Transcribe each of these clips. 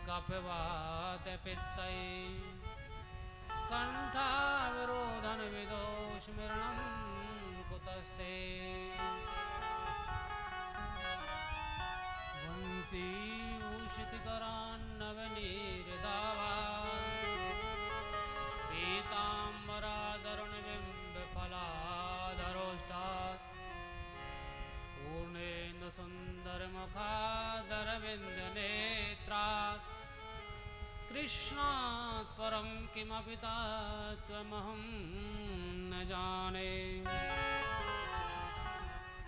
कपिवात पित्तै कंठावरोधन विदोषमिरणं कुतस्ते वंशी उषितकरान्नवनीरदावा पीताम्बरादरुणबिम्बफलाधरोष्टात् पूर्णेन्दु सुन्दरमुखादरविन्दनेत्रात् कृष्णात् परं किमपि तत्त्वमहं न जाने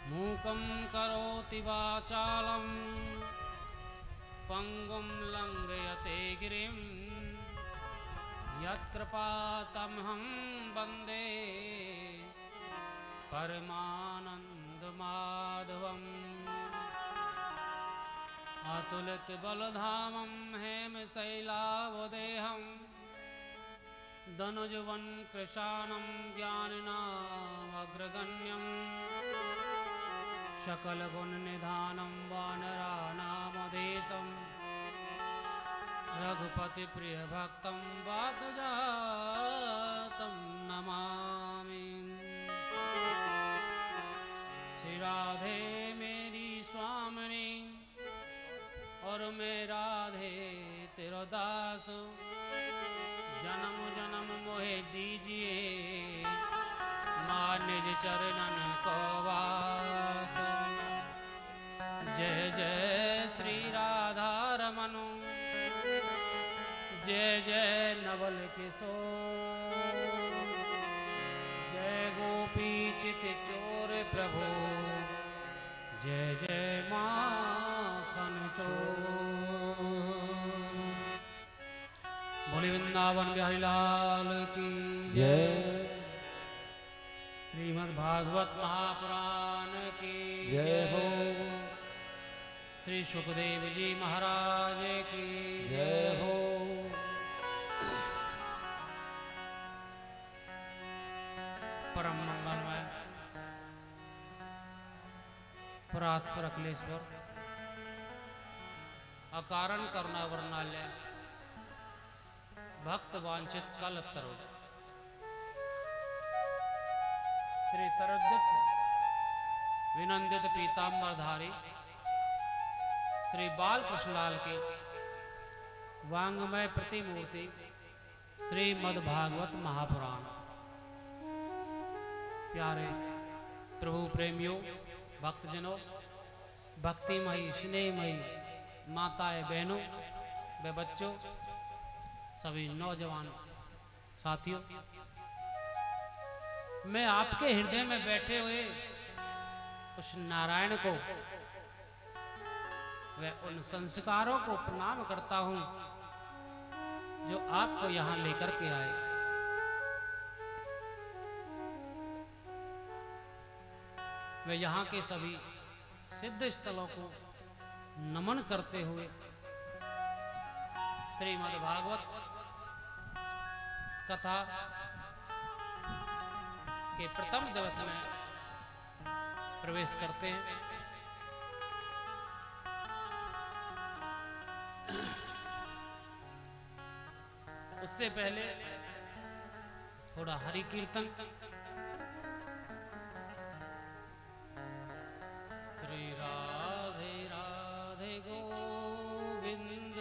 मूकं करोति वाचालं पंगुं लंघयते गिरिं यत्कृपातमहं वन्दे परमानन्दमाधवम् अतुलितबलधामं हेमशैलावदेहं दनुजवन् कृशानं ज्ञानिनामग्रगण्यं सकलगुणनिधानं वानराणामधीशं रघुपतिप्रियभक्तं वातजातं नमामि। श्री राधे मेरी स्वामिनी और मैं राधे तेरा दास, जन्म जन्म मोहे दीजिए मां निज चरणन को वास। जय जय श्री राधा रमन, जय जय नवल किशोर, जय गोपी चित चोर प्रभु, जय जय माखन चोर। बोले वृंदावन बिहारी लाल की जय। श्रीमद् भागवत महापुराण की जय हो। श्री सुखदेव जी महाराज की जय हो। परम मंगलमय परात्पर अखिलेश्वर अकारण करुणा वर्णालय भक्त वांछित कल्पतरु श्री तरद्दुत विनंदित पीताम्बरधारी श्री बाल कृष्णलाल की वांगमय प्रतिमूर्ति श्रीमद् भागवत महापुराण। प्यारे प्रभु प्रेमियों, भक्तजनों, भक्तिमयी स्नेहमयी माताएं बहनों व बच्चों, सभी नौजवान साथियों, मैं आपके हृदय में बैठे हुए उस नारायण को व उन संस्कारों को प्रणाम करता हूं जो आपको यहां लेकर के आए। वे यहाँ के सभी सिद्ध स्थलों को नमन करते हुए श्रीमद् भागवत कथा के प्रथम दिवस में प्रवेश करते हैं। उससे पहले थोड़ा हरि कीर्तन। श्री राधे राधे गोविंद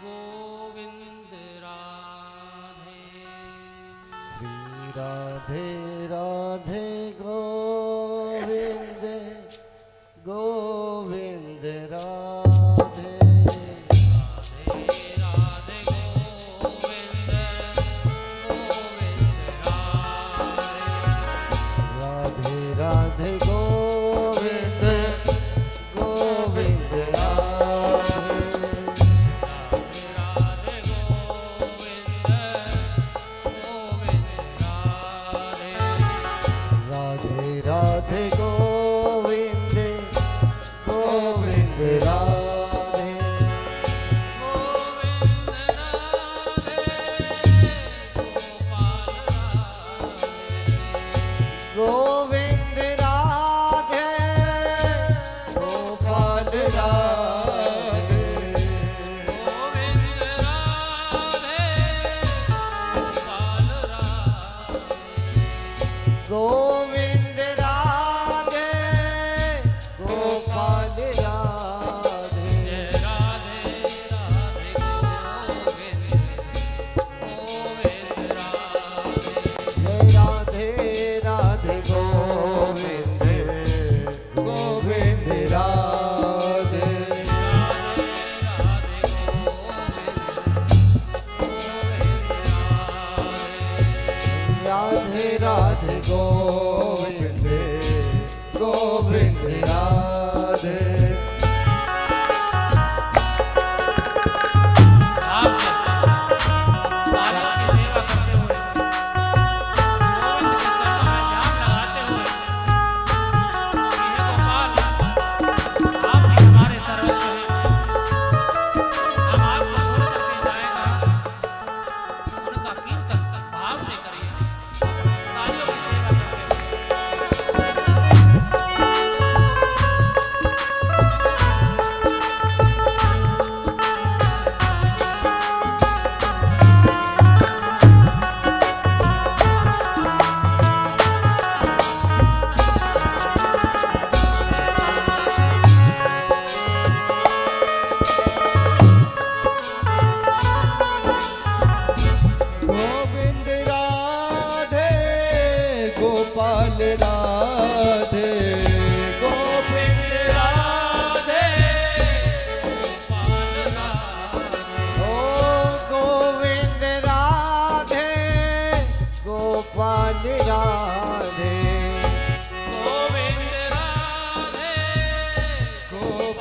गोविंद राधे। श्री राधे राधे गोविंद गोविंद राधे। राधे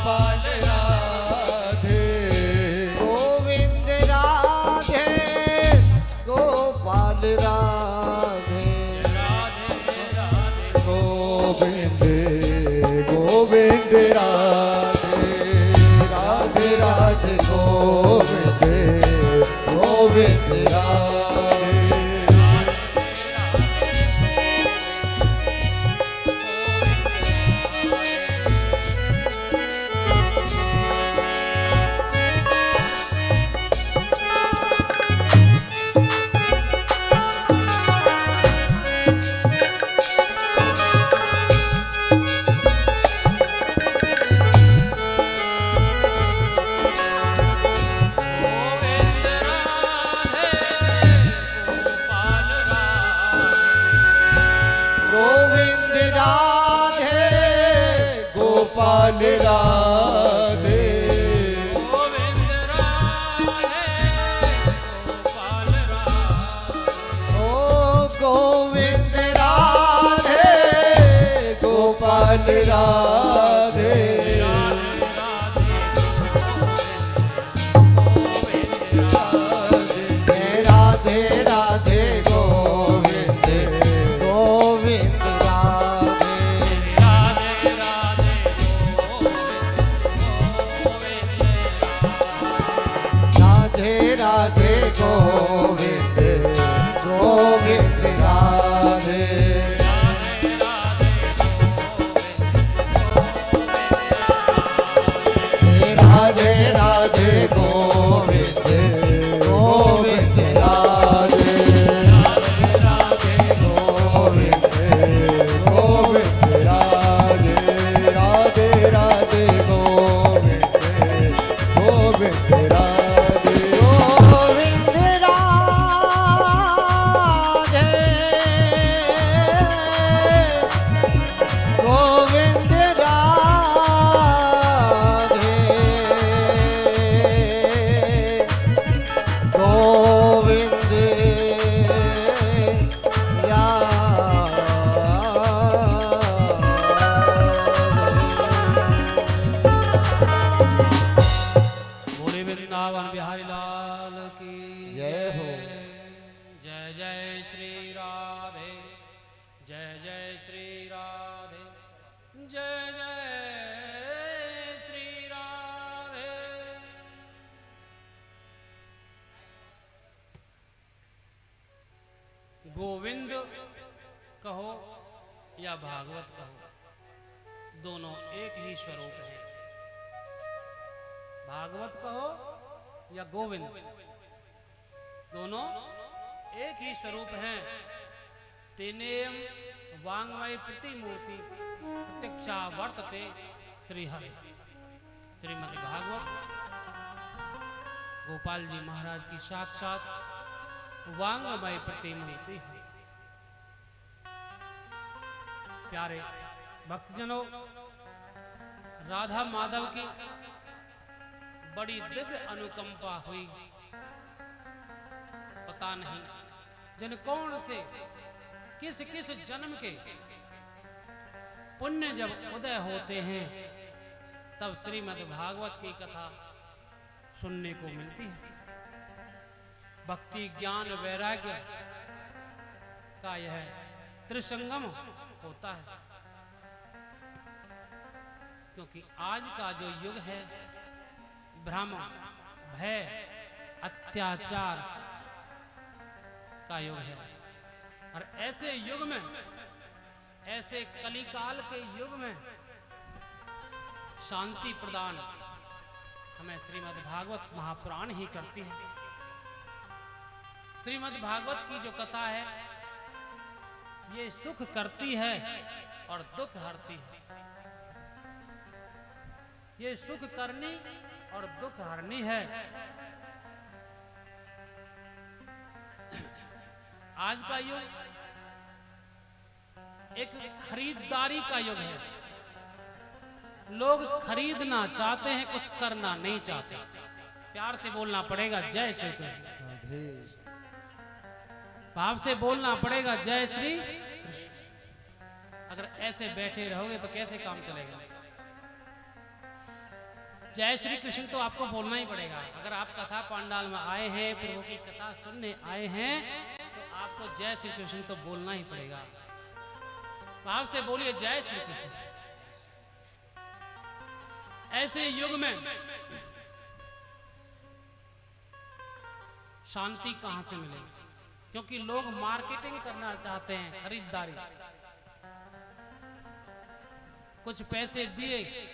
गोपाल राधे गोविंद राधे गोपाल राधे गोविंद गोविंद राधे राधे राधे गोविंद गोविंद राधे गोविंद राधे गोपाल राधे ओ गोविंद राधे गोपाल राधे राधे राधे गोविंद गोविंद राधे राधे राधे गोविंद गोविंद राधे राधे राधे गोविंद गोविंद राधे राधे गोविंद गोविंद राधे राधे राधे गोविंद गोविंद राधे गोविंद राधे गोविंद राधे गोविंद बोले वृंदावन बिहारी लाल की जय हो। जय जय श्री राधे जय जय श्री राधे जय जय श्री राधे। गोविंद कहो या भागवत कहो, दोनों एक ही स्वरूप है। भागवत कहो या गोविंद, दोनों एक ही स्वरूप हैं। तेनेम वांग्मय प्रतिमूर्ति प्रत्यक्षा वर्तते श्री हरि। श्रीमद् भागवत गोपाल जी महाराज की साक्षात वांग्मय प्रतिमूर्ति है। प्यारे भक्तजनों, राधा माधव की बड़ी दिव्य अनुकंपा हुई। पता नहीं जन कौन से किस किस जन्म के पुण्य जब उदय होते हैं, तब श्रीमद् भागवत की कथा सुनने को मिलती है। भक्ति ज्ञान वैराग्य का यह त्रिसंगम होता है। क्योंकि आज का जो युग है, भ्रम भय अत्याचार का युग है। और ऐसे युग में, ऐसे कलिकाल के युग में शांति प्रदान हमें श्रीमद् भागवत महापुराण ही करती है। श्रीमद् भागवत की जो कथा है, ये सुख करती है और दुख हरती है। ये सुख करनी और दुख हरनी है। आज का युग एक खरीदारी का युग है। लोग खरीदना चाहते हैं, कुछ करना नहीं चाहते। प्यार से बोलना पड़ेगा जय श्री कृष्ण, भाव से बोलना पड़ेगा जय श्री कृष्ण। अगर ऐसे बैठे रहोगे तो कैसे काम चलेगा। जय श्री कृष्ण तो आपको बोलना ही पड़ेगा। अगर आप कथा पंडाल में आए हैं, प्रभु की कथा सुनने आए हैं, तो आपको जय श्री कृष्ण तो बोलना ही पड़ेगा। भाव से बोलिए जय श्री कृष्ण। ऐसे युग में शांति कहां से मिलेगी? क्योंकि लोग मार्केटिंग करना चाहते हैं, खरीदारी। कुछ पैसे दिए,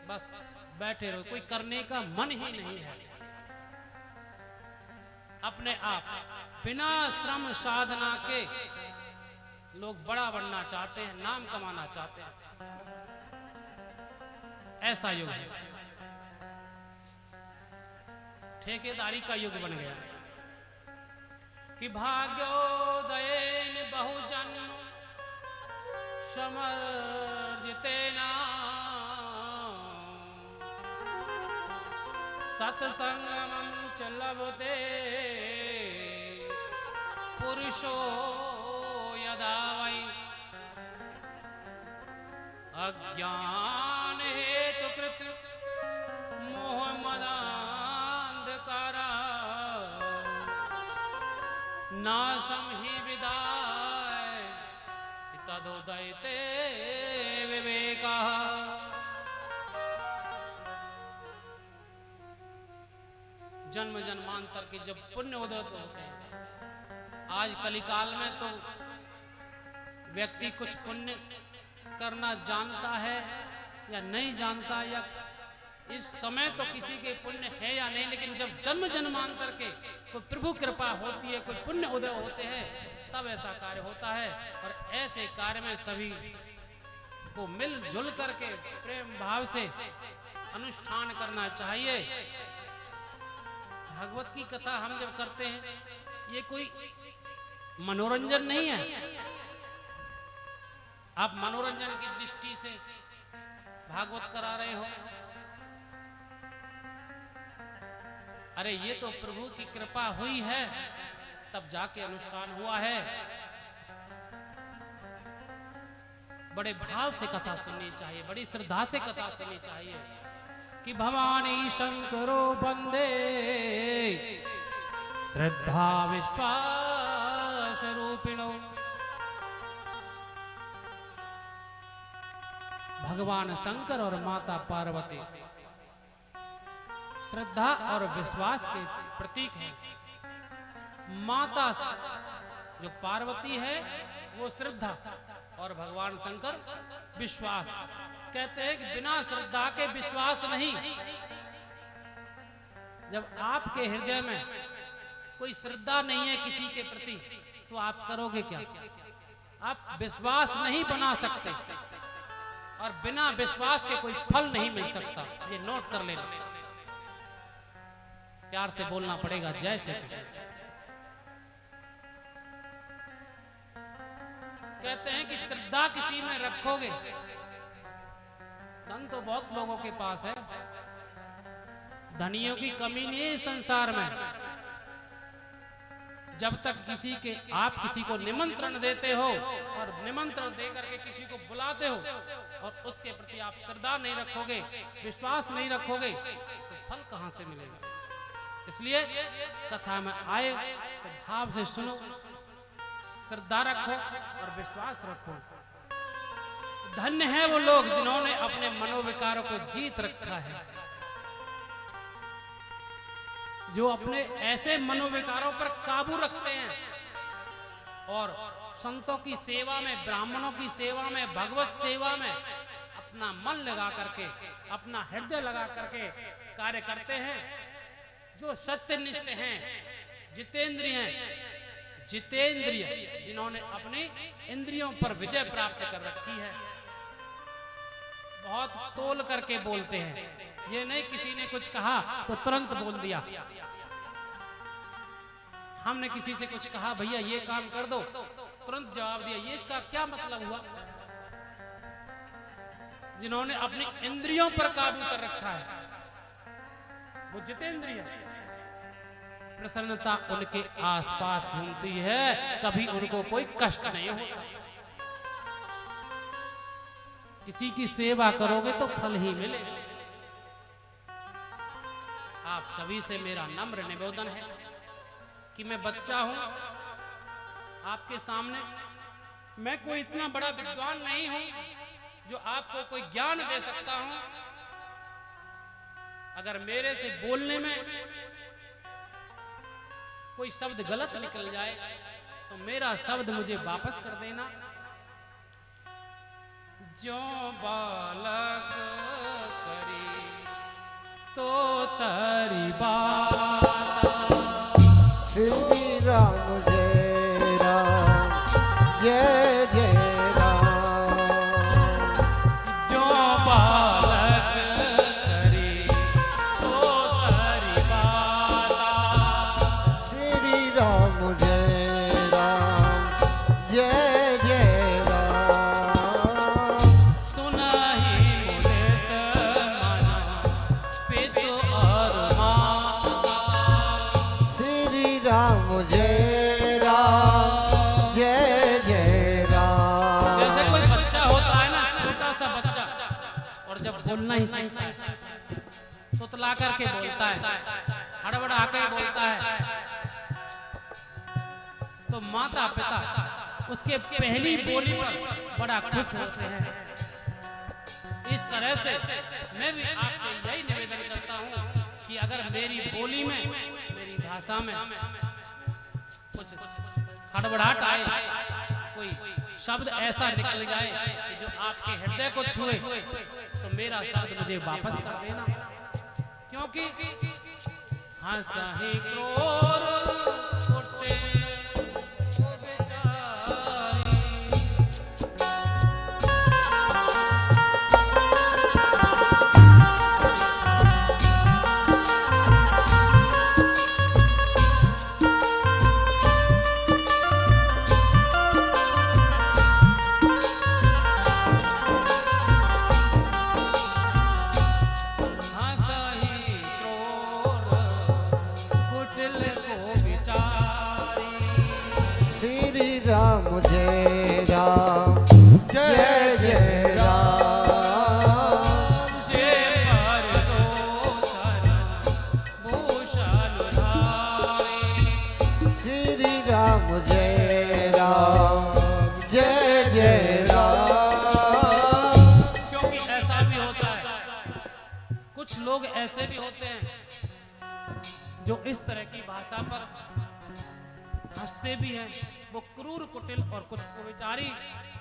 बस बैठे रहो, कोई करने का मन ही नहीं है। अपने आप बिना श्रम साधना के लोग बड़ा बनना चाहते हैं, नाम कमाना चाहते हैं। ऐसा युग है, ठेकेदारी का युग बन गया कि भाग्योदयेन बहुजन समर्जितेना सत्संगमं च लभते पुरुषो यदा वै अज्ञान हेतु कृत मोह मदांधकारा नाशम ही विदाय तदोदयते विवेका। जन्म जन्मांतर के जब पुण्य उदित होते हैं, आज कलिकाल में तो व्यक्ति कुछ पुण्य करना जानता है या नहीं जानता, या इस समय तो किसी के पुण्य है या नहीं, लेकिन जब जन्म जन्मांतर के कोई प्रभु कृपा होती है, कोई पुण्य उदय होते हैं, तब ऐसा कार्य होता है। और ऐसे कार्य में सभी को मिलजुल करके प्रेम भाव से अनुष्ठान करना चाहिए। भागवत की कथा हम जब करते हैं, ये कोई मनोरंजन नहीं है। आप मनोरंजन की दृष्टि से भागवत करा रहे हो, अरे ये तो प्रभु की कृपा हुई है, तब जाके अनुष्ठान हुआ है। बड़े भाव से कथा सुननी चाहिए, बड़ी श्रद्धा से कथा सुननी चाहिए कि भवानी शंकरो वंदे श्रद्धा विश्वास रूपिणो। भगवान शंकर और माता पार्वती श्रद्धा और विश्वास के प्रतीक हैं। माता जो पार्वती है वो श्रद्धा और भगवान शंकर विश्वास। कहते हैं कि बिना श्रद्धा के विश्वास नहीं। जब आपके हृदय में कोई श्रद्धा नहीं है किसी के प्रति, तो आप करोगे क्या? आप विश्वास नहीं बना सकते, और बिना विश्वास के कोई फल नहीं मिल सकता। ये नोट कर लेना, प्यार से बोलना पड़ेगा जय श्री कृष्ण। कहते हैं कि श्रद्धा किसी में रखोगे, धन तो बहुत लोगों के पास है, धनियों की कमी नहीं है संसार में। जब तक आप किसी को निमंत्रण देते हो और निमंत्रण दे करके किसी को बुलाते हो और उसके प्रति आप श्रद्धा नहीं रखोगे, विश्वास नहीं रखोगे, तो फल कहां से मिलेगा? इसलिए कथा में आए तो भाव से सुनो, श्रद्धा रखो और विश्वास रखो। धन्य है वो लोग जिन्होंने अपने मनोविकारों को जीत रखा है, जो अपने ऐसे मनोविकारों पर काबू रखते हैं और संतों की सेवा में, ब्राह्मणों की सेवा में, भगवत सेवा में अपना मन लगा करके, अपना हृदय लगा करके कार्य करते हैं। जो सत्यनिष्ठ हैं, जितेंद्रिय हैं, जितेंद्रिय जिन्होंने अपनी इंद्रियों पर विजय प्राप्त कर रखी है, बहुत तोल करके बोलते हैं। ये नहीं किसी ने कुछ कहा तो तुरंत बोल दिया। हमने किसी से कुछ कहा, भैया ये काम कर दो, तुरंत जवाब दिया। ये इसका क्या मतलब हुआ? जिन्होंने अपनी इंद्रियों पर काबू कर रखा है वो जितेंद्रिय। प्रसन्नता उनके आसपास घूमती है, कभी उनको कोई कष्ट नहीं होता। किसी की सेवा करोगे तो फल ही मिलेगा। आप सभी से मेरा नम्र निवेदन है कि मैं बच्चा हूं आपके सामने। मैं कोई इतना बड़ा विद्वान नहीं हूं जो आपको कोई ज्ञान दे सकता हूं। अगर मेरे से बोलने में कोई शब्द गलत निकल जाए तो मेरा शब्द मुझे वापस कर देना। जो बालक करी तो तारी बात। श्री राम जय राम जय जय राम। जो बालक करी तो तारी बात। श्री राम जय राम जय जय राम। सुनाही मुदित मना पितु और माता। श्री राम जय राम जय जय राम। जैसे कोई बच्चा होता है ना, छोटा सा बच्चा, और जब बोलना ही सीखता है सुतला करके बोलता है, हड़बड़ा के बोलता है, तो माता पिता उसके पहली बोली पर बड़ा खुश होते हैं। इस तरह से मैं भी आपसे यही निवेदन करता हूँ कि अगर मेरी बोली में, मेरी भाषा में कुछ हड़बड़ाहट आए, कोई शब्द ऐसा निकल जाए कि जो आपके हृदय को छुए, तो मेरा शब्द मुझे वापस कर देना। क्योंकि हंसहि क्रोध कुटे को बेचारी। हंसहि क्रोध कुटिल को विचारी। श्री राम जय राम जय जय राम। जे पर दोषर भूषण धारी। श्री राम जय राम जय जय राम। क्योंकि ऐसा भी होता है, कुछ लोग ऐसे भी होते हैं जो इस तरह की भाषा पर हंसते भी हैं। वो क्रूर कुटिल और कुछ कुविचारी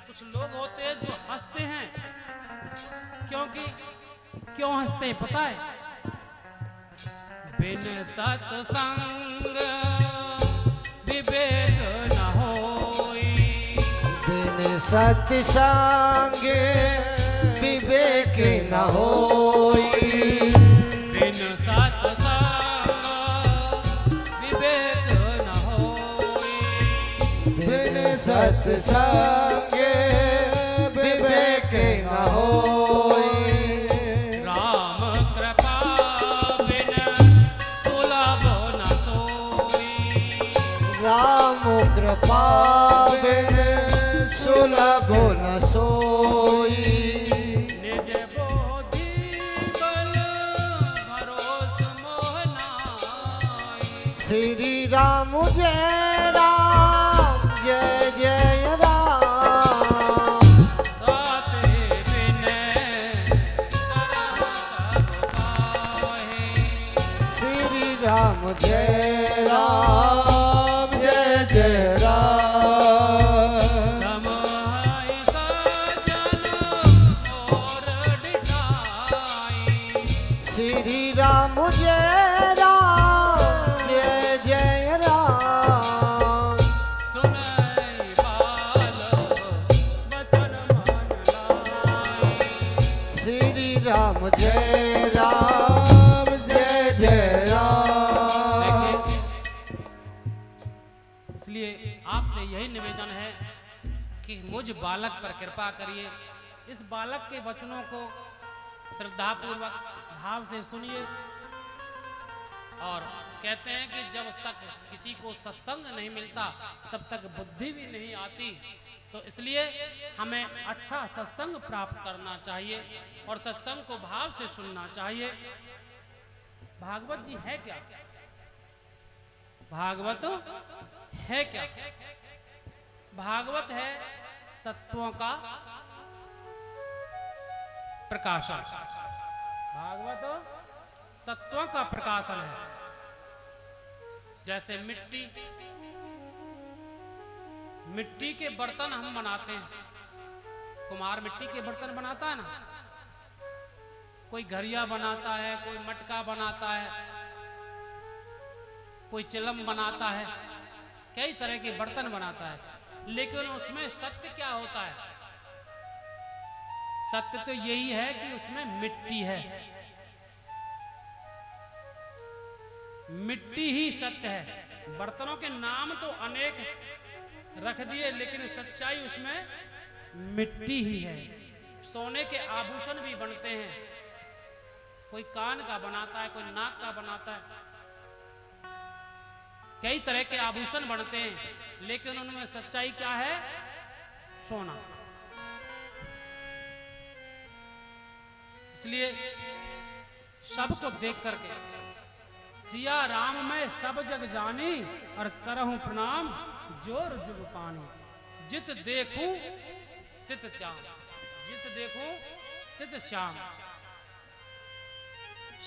कुछ लोग होते हैं जो हंसते हैं। क्योंकि क्यों हंसते हैं पता है? बिन सत्संग विवेक न होई। बिन सत्संग विवेक न होई। बिन सत्संग विवेक न होई। बिन सत्संग विवेक न होई। राम कृपा बिन सुलभ न सोई। राम कृपा बिन सुलभ न सोई। निज बोधि बल भरोस मोह नाई। श्री राम जय राम जय जय राम। ताते बिन करम सब पाहि। श्री राम जय राम जय जय राम। समहाय सजन और डिठाई। श्री राम जय राम जय जय राम। सुनई बाल बचन मन लाई। श्री राम जय राम जय जय राम। इसलिए आपसे यही निवेदन है कि मुझ बालक पर कृपा करिए। इस बालक के वचनों को श्रद्धापूर्वक भाव से सुनिए। और कहते हैं कि जब तक किसी को सत्संग नहीं मिलता तब तक बुद्धि भी नहीं आती। तो इसलिए हमें अच्छा सत्संग प्राप्त करना चाहिए और सत्संग को भाव से सुनना चाहिए। भागवत जी है क्या? भागवत है क्या? भागवत है तत्वों का प्रकाशन। भागवत तत्वों का प्रकाशन है। जैसे मिट्टी के बर्तन हम बनाते हैं। कुम्हार मिट्टी के बर्तन बनाता है ना, कोई घड़िया बनाता है, कोई मटका बनाता है, कोई चिलम बनाता है, कई तरह के बर्तन बनाता है। लेकिन उसमें सत्य क्या होता है? सत्य तो यही है कि उसमें मिट्टी है। मिट्टी ही सत्य है। बर्तनों के नाम तो अनेक रख दिए, लेकिन सच्चाई उसमें मिट्टी ही है। सोने के आभूषण भी बनते हैं, कोई कान का बनाता है, कोई नाक का बनाता है, कई तरह के आभूषण बनते हैं, लेकिन उनमें सच्चाई क्या है? सोना। इसलिए सबको देख करके सिया राम में सब जग जानी, और करहूं प्रणाम जोर जुग पानी। जित देखूं तित श्याम, जित देखूं तित श्याम।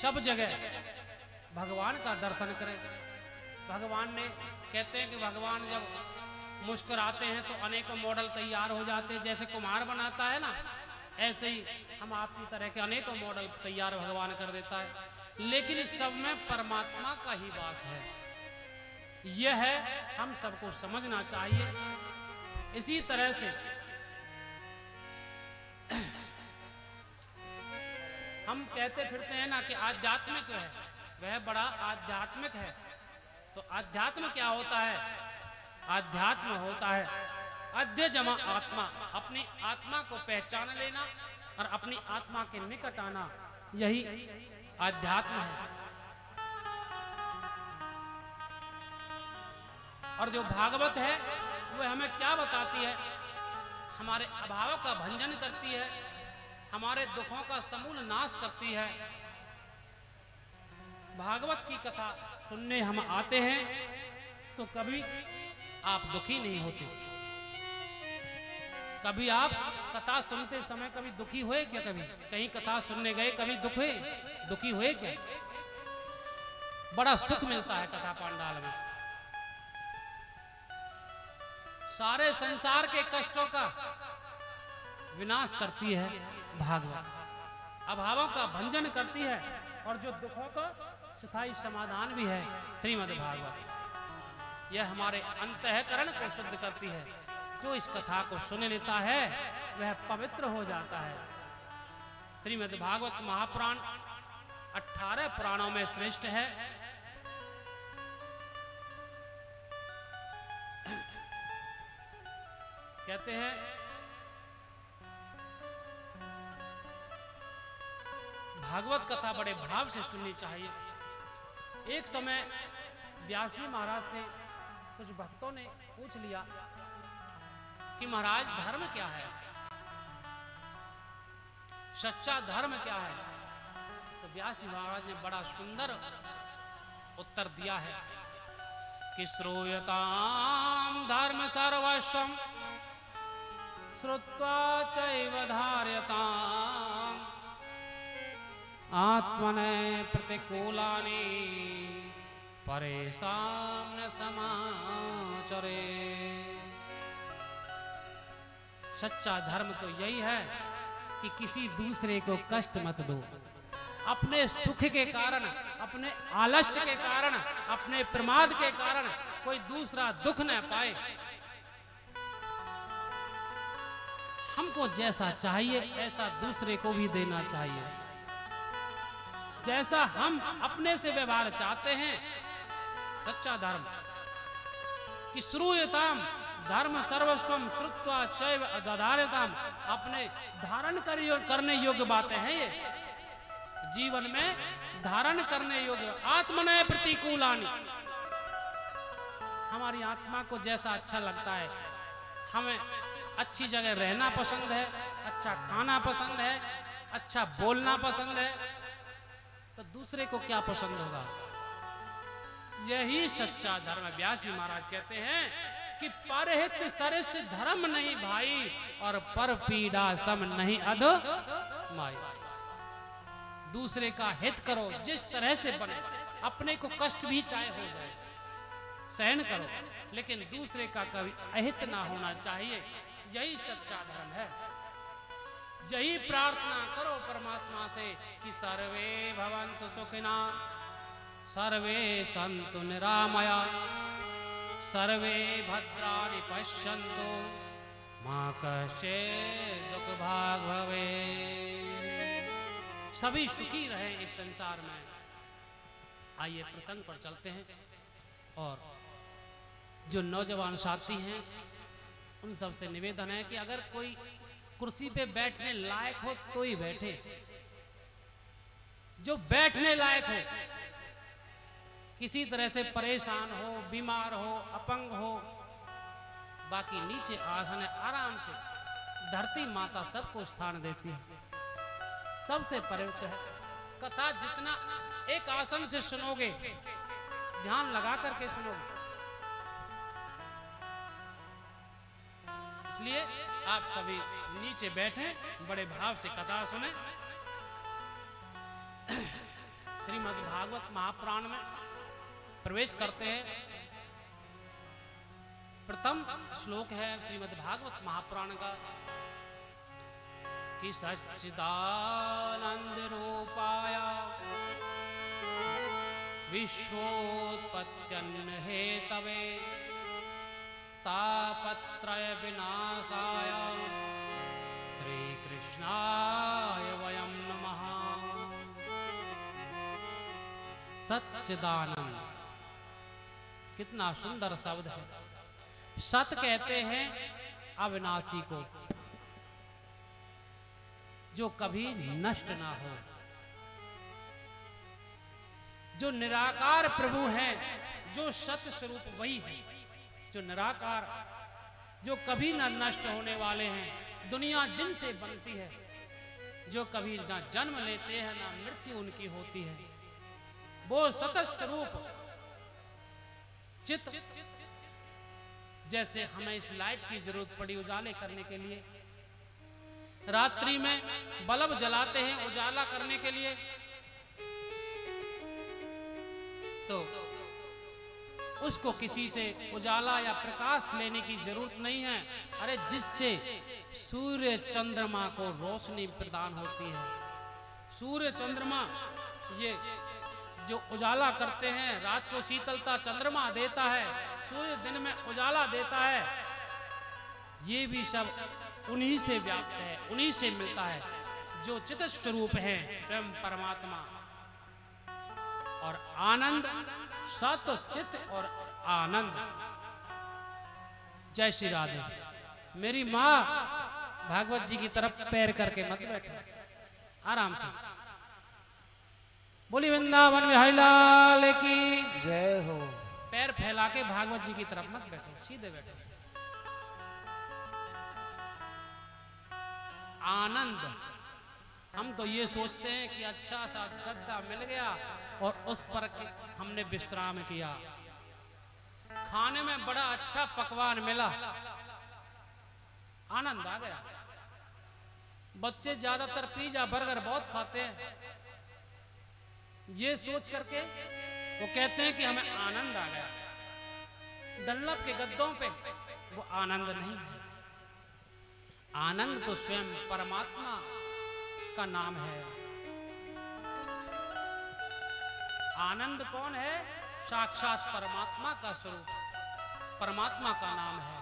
सब जगह भगवान का दर्शन करें। भगवान ने कहते हैं कि भगवान जब मुस्कुराते हैं तो अनेकों मॉडल तैयार हो जाते हैं। जैसे कुम्हार बनाता है ना, ऐसे ही हम आपकी तरह के अनेकों मॉडल तैयार भगवान कर देता है। लेकिन इस सब में परमात्मा का ही वास है। यह है हम सबको समझना चाहिए। इसी तरह से हम कहते फिरते हैं ना कि आध्यात्मिक है, वह बड़ा आध्यात्मिक है। तो आध्यात्म क्या होता है? आध्यात्म होता है अध्य जमा आत्मा, अपनी आत्मा को पहचान लेना और अपनी आत्मा के निकट आना, यही आध्यात्म है। और जो भागवत है वह हमें क्या बताती है? हमारे अभावों का भंजन करती है, हमारे दुखों का समूल नाश करती है। भागवत की कथा सुनने हम आते हैं तो कभी आप दुखी नहीं होते। कभी आप कथा सुनते समय कभी दुखी हुए क्या? कभी कहीं कथा सुनने गए, कभी दुखी हुए क्या? बड़ा सुख मिलता है कथा पांडाल में। सारे संसार के कष्टों का विनाश करती है भागवत, अभावों का भंजन करती है, और जो दुखों का स्थायी समाधान भी है श्रीमद् भागवत। यह हमारे अंतःकरण को शुद्ध करती है। जो इस कथा को सुन लेता है वह पवित्र हो जाता है। श्रीमद् भागवत महापुराण 18 पुराणों में श्रेष्ठ है। कहते हैं भागवत कथा बड़े भाव से सुननी चाहिए। एक समय व्यास जी महाराज से कुछ भक्तों ने पूछ लिया कि महाराज धर्म क्या है, सच्चा धर्म क्या है? तो व्यास जी महाराज ने बड़ा सुंदर उत्तर दिया है कि श्रूयताम धर्म सर्वस्वम श्रुत्वा चैव धार्यताम आत्मने प्रतिकूलानि परेशान न समाचरे। सच्चा धर्म तो यही है कि किसी दूसरे को कष्ट मत दो। अपने सुख के कारण, अपने आलस्य के कारण, अपने प्रमाद के कारण कोई दूसरा दुख न पाए। हमको जैसा चाहिए ऐसा दूसरे को भी देना चाहिए। जैसा हम अपने से व्यवहार चाहते हैं, सच्चा धर्म कि श्रूयताम धर्म सर्वस्वम श्रुत्वा चैव दधार्यताम, अपने धारण करने योग्य बातें हैं ये, जीवन में धारण करने योग्य। आत्मनय प्रतिकूलानि, हमारी आत्मा को जैसा अच्छा लगता है, हमें अच्छी जगह रहना पसंद है, अच्छा खाना पसंद है, अच्छा बोलना पसंद है, तो दूसरे को क्या पसंद होगा? यही सच्चा धर्म है। व्यास जी महाराज कहते हैं कि परहित सरिस धर्म नहीं भाई, और पर पीड़ा सम नहीं अध माई। दूसरे का हित करो, जिस तरह से बने, अपने को कष्ट भी चाहे हो जाए सहन करो, लेकिन दूसरे का कभी अहित ना होना चाहिए। यही सच्चा धर्म है। यही प्रार्थना करो परमात्मा से कि सर्वे भवन्तु सुखिना, सर्वे सन्तु निरामया, सर्वे भद्राणि पश्यन्तु, मा कश्चित् दुःख भाग् भवेत्। सभी सुखी रहे इस संसार में। आइए प्रसंग पर चलते हैं। और जो नौजवान साथी हैं उन सबसे निवेदन है कि अगर कोई कुर्सी पे बैठने लायक हो तो ही बैठे, जो बैठने लायक हो, किसी तरह से परेशान हो, बीमार हो, अपंग हो, बाकी नीचे आसन है, आराम से। धरती माता सबको स्थान देती है, सबसे पवित्र है। कथा जितना एक आसन से सुनोगे, ध्यान लगा करके सुनोगे, इसलिए आप सभी नीचे बैठे, बड़े भाव से कथा सुने। श्रीमद् भागवत महापुराण में प्रवेश करते हैं। प्रथम श्लोक है श्रीमद् भागवत महापुराण का कि सच्चिदानंद रूपाय विश्वोत्पत्त्यन्न हेतवे तापत्रय विनाशाय श्री कृष्णाय वयं नमः। सच्चिदानंद कितना सुंदर शब्द है। सत कहते हैं अविनाशी को, जो कभी नष्ट ना हो, जो निराकार प्रभु हैं, जो सत स्वरूप वही है, जो निराकार, जो कभी न नष्ट होने वाले हैं। दुनिया जिनसे बनती है, जो कभी ना जन्म लेते हैं ना मृत्यु उनकी होती है, वो सत स्वरूप चित। जैसे हमें इस लाइट की जरूरत पड़ी उजाले करने के लिए, रात्रि में बल्ब जलाते हैं उजाला करने के लिए, तो उसको किसी से उजाला या प्रकाश लेने की जरूरत नहीं है। अरे जिससे सूर्य चंद्रमा को रोशनी प्रदान होती है। सूर्य चंद्रमा ये जो उजाला करते हैं, रात को शीतलता चंद्रमा देता है, सूर्य दिन में उजाला देता है। ये भी सब उन्हीं से व्याप्त है, उन्हीं से मिलता है, जो चित स्वरूप है स्वयं परमात्मा। और आनंद, सत चित और आनंद। जय श्री राधे। मेरी माँ भागवत जी की तरफ पैर करके मत बैठो, आराम से। बोली वृंदावन बिहारी लाल की जय हो। पैर फैला के भागवत जी की तरफ मत बैठो, सीधे बैठो। आनंद, हम तो ये सोचते हैं कि अच्छा सा गद्दा मिल गया और उस पर हमने विश्राम किया, खाने में बड़ा अच्छा पकवान मिला, आनंद आ गया। बच्चे ज्यादातर पिज्जा बर्गर बहुत खाते हैं, ये सोच करके वो कहते हैं कि हमें आनंद आ गया। डल्लब के गद्दों पे वो आनंद नहीं है। आनंद तो स्वयं परमात्मा का नाम है। आनंद कौन है? साक्षात परमात्मा का स्वरूप, परमात्मा का नाम है।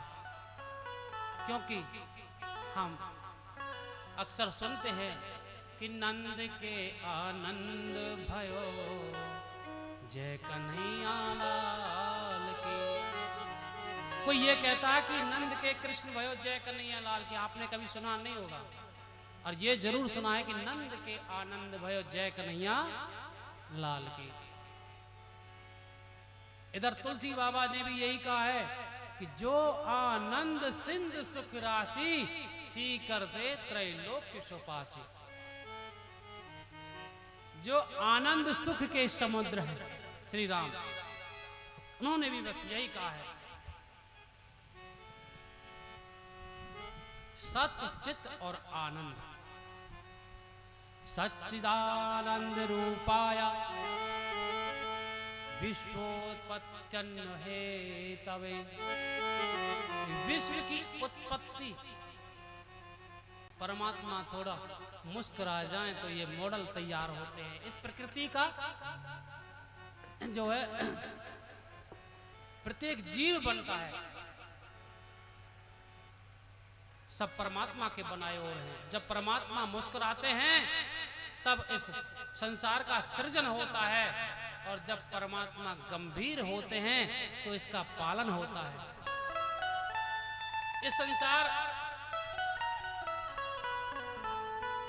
क्योंकि हम अक्सर सुनते हैं कि नंद के आनंद भयो जय कन्हैया लाल की। कोई ये कहता है कि नंद के कृष्ण भयो जय कन्हैया लाल की, आपने कभी सुना नहीं होगा। और ये जरूर सुना है कि नंद के आनंद भयो जय कन्हैया लाल की। इधर तुलसी बाबा ने भी यही कहा है कि जो आनंद सिंध सुख राशि सीकर दे त्रैलोक्य सुपासी। जो आनंद सुख के समुद्र है श्री राम, उन्होंने भी बस यही कहा है, सत्य चित्त और आनंद। सच्चिदानंद रूपाय विश्वोत्पत्त्यन्न हेतवे। विश्व की उत्पत्ति, परमात्मा थोड़ा मुस्कुरा जाए तो ये मॉडल तैयार होते हैं। इस प्रकृति का जो है प्रत्येक जीव बनता है, सब परमात्मा के बनाए हुए हैं। जब परमात्मा मुस्कुराते हैं तब इस संसार का सृजन होता है, और जब परमात्मा गंभीर होते हैं तो इसका पालन होता है। इस संसार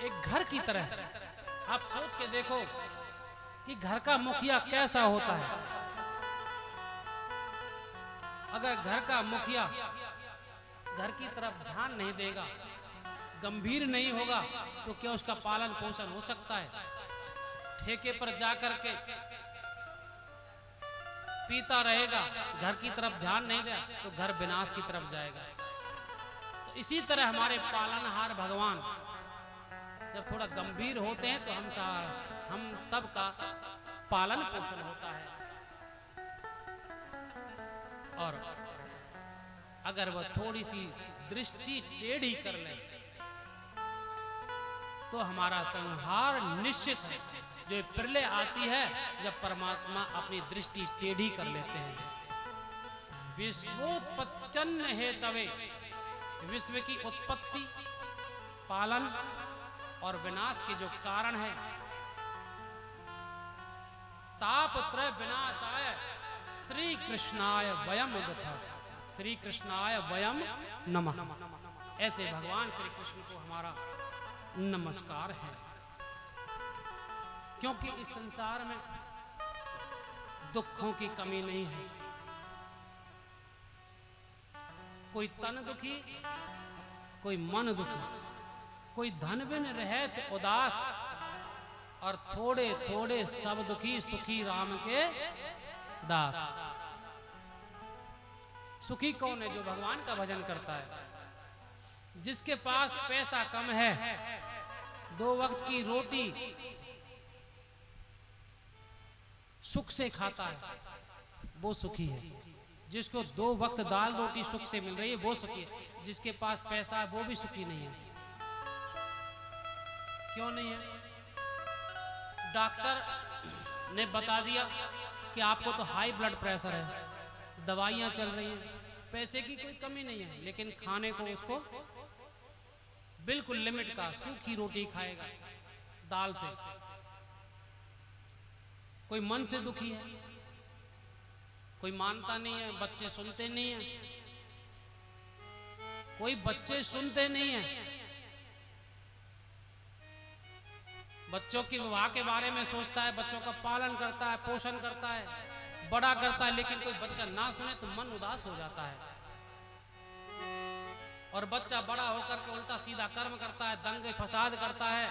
एक घर की तरह है। आप सोच के देखो कि घर का मुखिया कैसा होता है। अगर घर का मुखिया घर की तरफ ध्यान नहीं देगा, गंभीर नहीं होगा, तो क्या उसका पालन पोषण हो सकता है? ठेके पर जाकर के पीता रहेगा, घर की तरफ ध्यान नहीं देगा, तो घर विनाश की तरफ जाएगा। तो इसी तरह हमारे पालनहार भगवान जब थोड़ा गंभीर होते हैं तो हम सब का पालन पोषण होता है। और अगर वह थोड़ी सी दृष्टि टेढ़ी कर ले तो हमारा संहार निश्चित है। जो प्रलय आती है जब परमात्मा अपनी दृष्टि टेढ़ी कर लेते हैं। विश्वोत्पत्त्यन्न हेतवे, विश्व की उत्पत्ति, पालन और विनाश के जो कारण है, तापत्रय विनाशाय श्री कृष्णाय वयम उदथ, श्री कृष्णाय वयम नमः। ऐसे भगवान श्री कृष्ण को हमारा नमस्कार है, क्योंकि इस संसार में दुखों की कमी नहीं है। कोई तन दुखी, कोई मन दुखी, कोई धन बिन रहत उदास, और थोड़े थोड़े सब दुखी सुखी राम के दास। सुखी कौन है? जो भगवान का भजन करता है, जिसके पास पैसा कम है, 2 वक्त की रोटी सुख से खाता है, वो सुखी है। जिसको 2 वक्त दाल रोटी सुख से मिल रही है, वो सुखी है। जिसके पास पैसा है वो भी सुखी नहीं है। क्यों नहीं है? डॉक्टर ने बता दिया कि आपको तो हाई ब्लड प्रेशर है, दवाइयां चल रही हैं, पैसे की कोई कमी नहीं है, लेकिन खाने को उसको बिल्कुल लिमिट का सूखी रोटी खाएगा दाल से। कोई मन से दुखी है, कोई मानता नहीं है, बच्चे सुनते नहीं हैं, कोई बच्चे सुनते नहीं हैं। बच्चों की विवाह के बारे में सोचता है, बच्चों का पालन करता है, पोषण करता है, बड़ा करता है, लेकिन कोई बच्चा ना सुने तो मन उदास हो जाता है। और बच्चा बड़ा होकर के उल्टा सीधा कर्म करता है, दंगे फसाद करता है,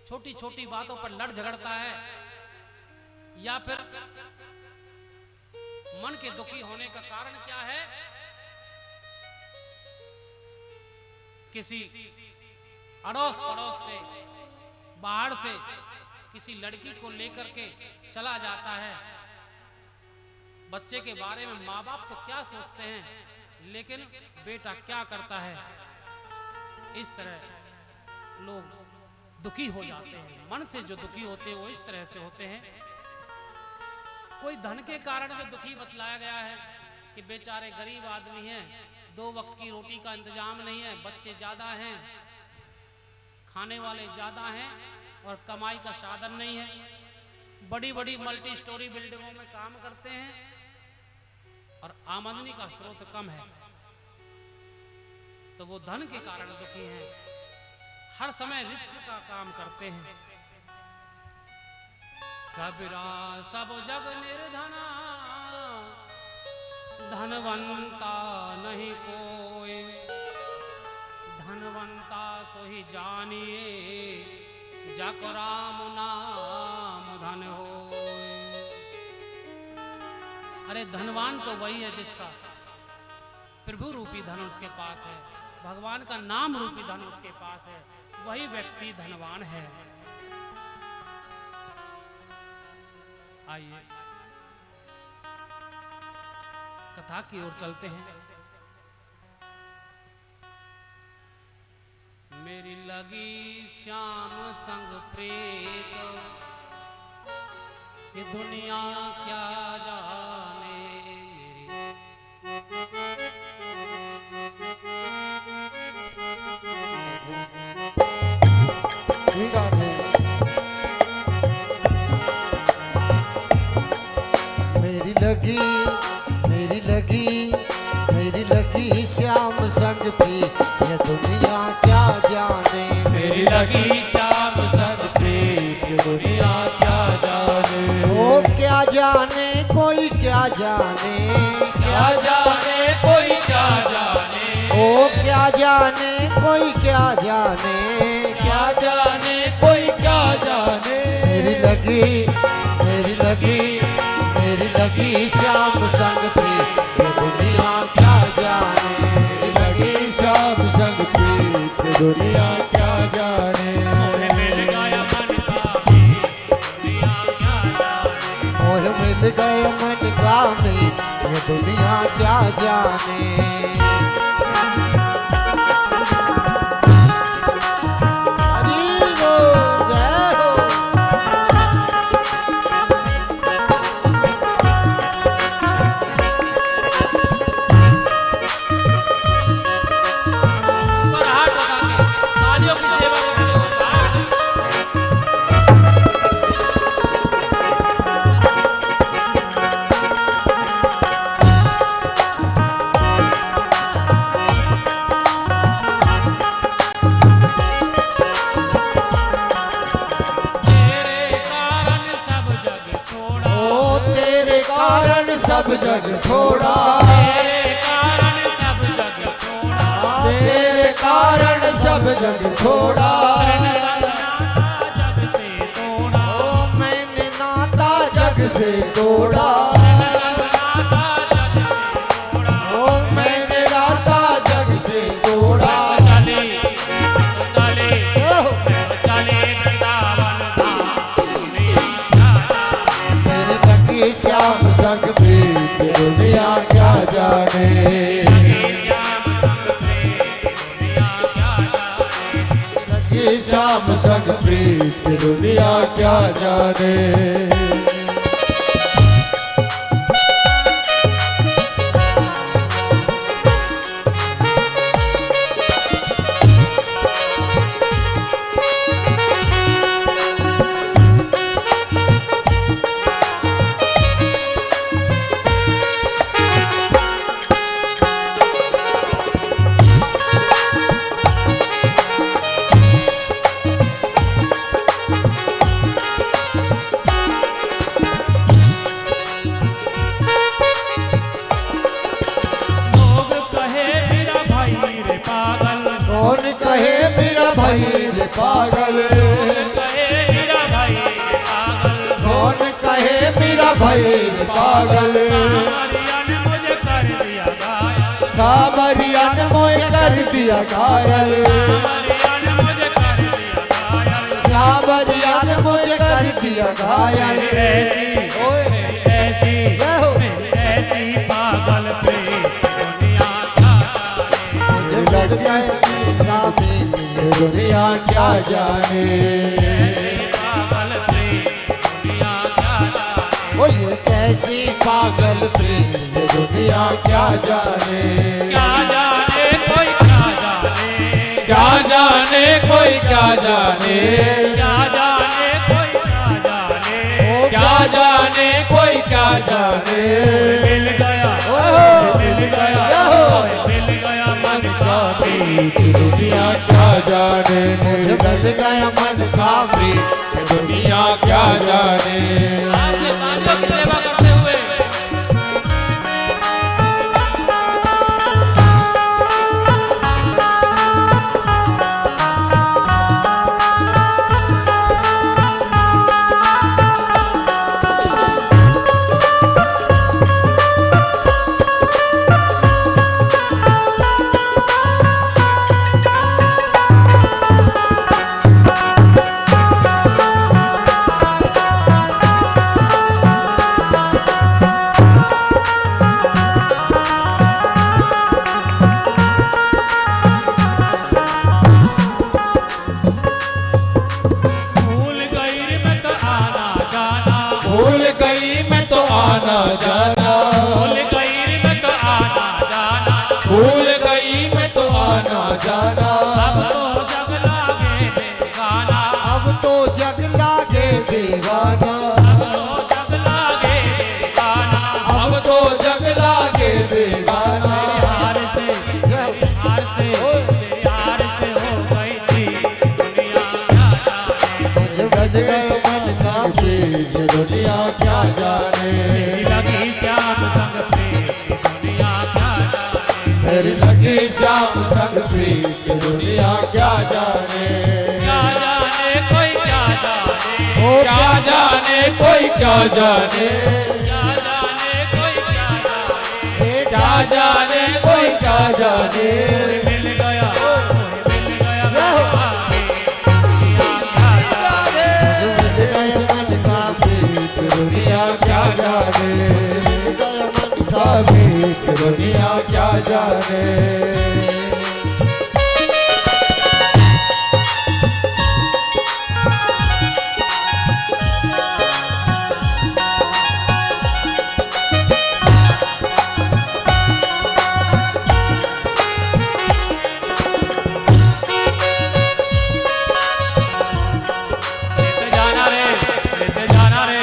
छोटी छोटी बातों पर लड़ झगड़ता है, या फिर मन के दुखी होने का कारण क्या है? किसी अड़ोस पड़ोस से, बाहर से किसी लड़की को लेकर के चला जाता है। बच्चे के बारे में माँ बाप तो क्या सोचते हैं, लेकिन बेटा क्या करता है? इस तरह लोग दुखी हो जाते हैं। मन से जो दुखी होते हैं वो इस तरह से होते हैं। कोई धन के कारण में दुखी बतलाया गया है कि बेचारे गरीब आदमी हैं, 2 वक्त की रोटी का इंतजाम नहीं है, बच्चे ज्यादा हैं, खाने वाले ज्यादा हैं, और कमाई का साधन नहीं है। बड़ी बड़ी मल्टी स्टोरी बिल्डिंगों में काम करते हैं और आमदनी का स्रोत कम है, तो वो धन के कारण दुखी हैं। हर समय रिस्क का काम करते हैं। कबीरा सब जग निर्धना, धनवंता नहीं कोई, धनवंता सो ही जानिए, जाको राम नाम धन हो। अरे धनवान तो वही है जिसका प्रभु रूपी धन उसके पास है, भगवान का नाम रूपी धन उसके पास है, वही व्यक्ति धनवान है। आइए कथा की ओर चलते हैं। मेरी लगी श्याम संग प्रीत, ये दुनिया क्या जाने मेरी राधे मेरी लगी मेरी लगी मेरी लगी श्याम संग प्रीत, ये दुनिया क्या जाने। मेरी लगी श्याम संग प्रीत, ये दुनिया क्या जाने। ओ क्या जाने कोई क्या जाने, क्या जाने कोई क्या जाने। ओ क्या जाने कोई क्या जाने, क्या जाने कोई क्या जाने। मेरी लगी मेरी लगी मेरी लगी श्याम संग प्रीत, ये दुनिया क्या जाने। मेरी लगी श्याम संग प्रीत, ये दुनिया क्या जाने। मोहे मिल गया मन का मीत, दुनिया क्या जाने। मोह मिल गए मन का मीत, ये दुनिया क्या जाने। हरि बोल, जय हो। पर हाथ उठा के तालियों की सेवा करते हुए बाहर से तेरे कारण सब जग छोड़ा, ओ तेरे कारण सब जग छोड़ा, तेरे कारण सब जग छोड़ा। तेरे कारण सब जग छोड़ा। जग से तोड़ा, ओ मैंने नाता जग से तोड़ा। ओ मैंने नाता जग से तोड़ा। चले चले ओह, चले वृंदावन धाम, मेरी लगी श्याम संग प्रीत, ये दुनिया क्या जाने। लगी श्याम संग प्रीत, ये दुनिया क्या जाने। लोग कहे मेरा भाई रे पागल, कौन कहे मेरा भाई रे पागल, कहे मेरा भाई रे पागल। कौन कहे मेरा भाई रे पागल। सावरिया ने मुझे कर दिया घायल, सावरिया ने मोए कर दिया घायल, सावरिया ने मुझे कर दिया घायल। सावरिया ने मुझे कर दिया घायल। ऐसी ओए ऐसी जय हो। ऐसी पागल प्रेम दुनिया क्या जाने। मुझे लग गए रामी, ये दुनिया क्या जाने। पागल प्रेम दुनिया क्या जाने। ओ ये कैसी पागल प्रीत, ये दुनिया क्या जाने। क्या जाने कोई क्या जाने, क्या जाने कोई क्या जाने। क्या जाने कोई क्या जाने। ओ क्या जाने कोई क्या जाने। मिल गया मिल गया मिल गया मन का मीत, दुनिया क्या जाने। मुझे मिल गया मन का प्रीत, ये दुनिया क्या जाने। आपके तालियों की सेवा करते हुए जाना, भूल गई मैं तो आना जाना, भूल गई मैं तो आना जाना, अब तो जग लागे बेगाना, अब तो जग लागे दीवाना, अब तो जग लागे बेगाना, अब तो जग लागे बेगाना, यार से यार से हो गई थी दुनिया क्या जाने, बज गए मन का प्रीत दुनिया क्या जाने, मेरी लगी श्याम संग प्रीत दुनिया क्या जाने, मेरी लगी श्याम संग प्रीत दुनिया क्या जाने, क्या जाने कोई क्या जाने, ओ क्या जाने कोई क्या जाने, क्या जाने कोई क्या जाने, क्या जाने कोई क्या जाने, मिल गया मिल गया दुनिया क्या जाने, बज गए मन का प्रीत दुनिया क्या जाने, बज गए मन का प्रीत दुनिया क्या जाने। लेते जाना रे लेते जाना रे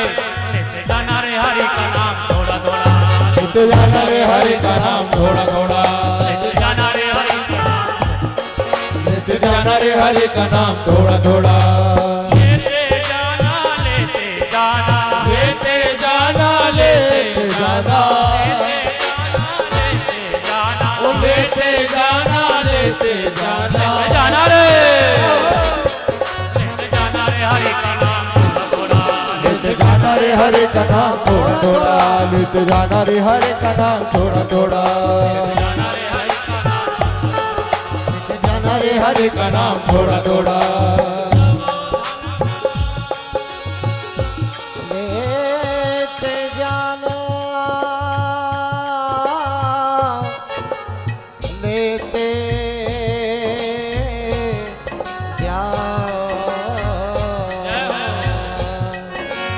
लेते जाना रे हरि का नाम थोड़ा थोड़ा, लेते जाना रे हरि का नाम थोड़ा थोड़ा, लेते जाना रे हरि का नाम, लेते जाना रे हरि का नाम थोड़ा थोड़ा, लेते जाना लेते जाना, लेते जाना लेते जाना, लेते जाना ओ लेते जाना लेते जाना, लेते जाना रे लेते जाना रे हरि का नाम थोड़ा थोड़ा, लेते जाना रे हरि का नाम थोड़ा थोड़ा, लेते जाना रे हरि का नाम थोड़ा थोड़ा, जाना रे हरि का नाम, लेते जाना रे हरि का नाम थोड़ा थोड़ा, लेते जाना लेते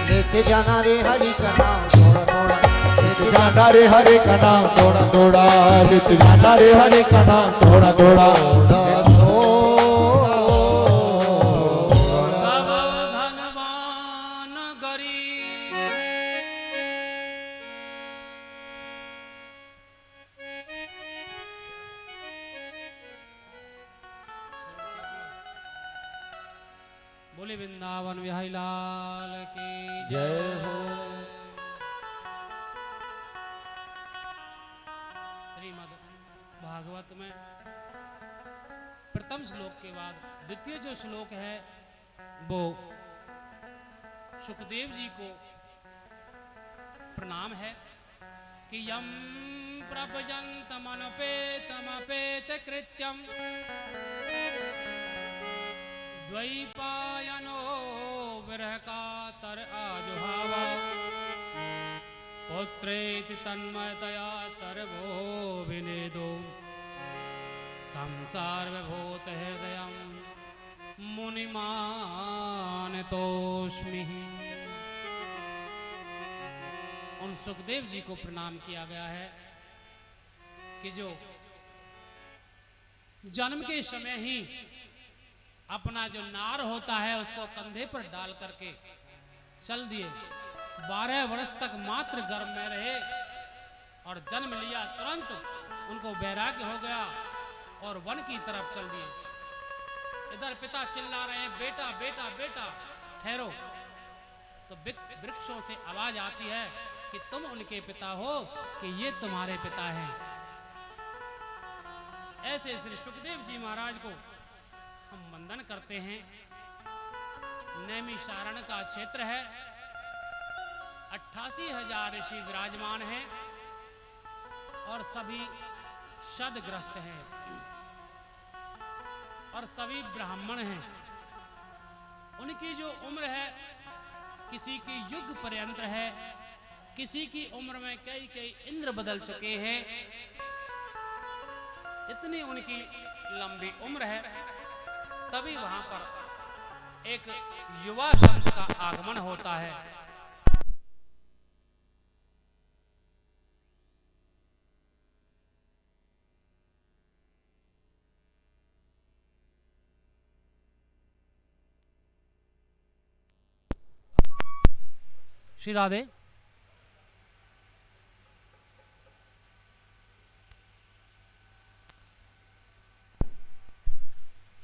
लेते जाना रे हरि का नाम थोड़ा थोड़ा, लेते जाना रे हरि का नाम थोड़ा थोड़ा, लेते जाना रे हरि का नाम थोड़ा थोड़ा, सब धनवान गरीब बोले वृंदावन बिहारी लाल की जय हो। श्रीमद् भागवत में प्रथम श्लोक के बाद द्वितीय जो श्लोक है वो सुखदेव जी को प्रणाम है कि यम प्रभजन्तमनुपेतमपेत कृत्यम द्वैपायनो विरह कातर आजुहावा पुत्रेति तन्मयतया तरवो विनेदो तम सार्वभूत हृदयं मुनिमानतोस्मि। उन सुखदेव जी को प्रणाम किया गया है कि जो जन्म के समय ही अपना जो नार होता है उसको कंधे पर डाल करके चल दिए, 12 वर्ष तक मात्र गर्भ में रहे और जन्म लिया, तुरंत उनको वैराग्य हो गया और वन की तरफ चल दिए। इधर पिता चिल्ला रहे हैं बेटा बेटा बेटा ठहरो, तो वृक्षों से आवाज आती है कि तुम उनके पिता हो कि ये तुम्हारे पिता हैं। ऐसे श्री सुखदेव जी महाराज को हम वंदन करते हैं। नैमिषारण्य का क्षेत्र है, 88,000 ऋषि विराजमान हैं और सभी शतग्रस्त हैं और सभी ब्राह्मण हैं। उनकी जो उम्र है किसी की युग पर्यंत है, किसी की उम्र में कई कई इंद्र बदल चुके हैं, इतनी उनकी लंबी उम्र है। तभी वहां पर एक युवा शब्द का आगमन होता है। श्री राधे।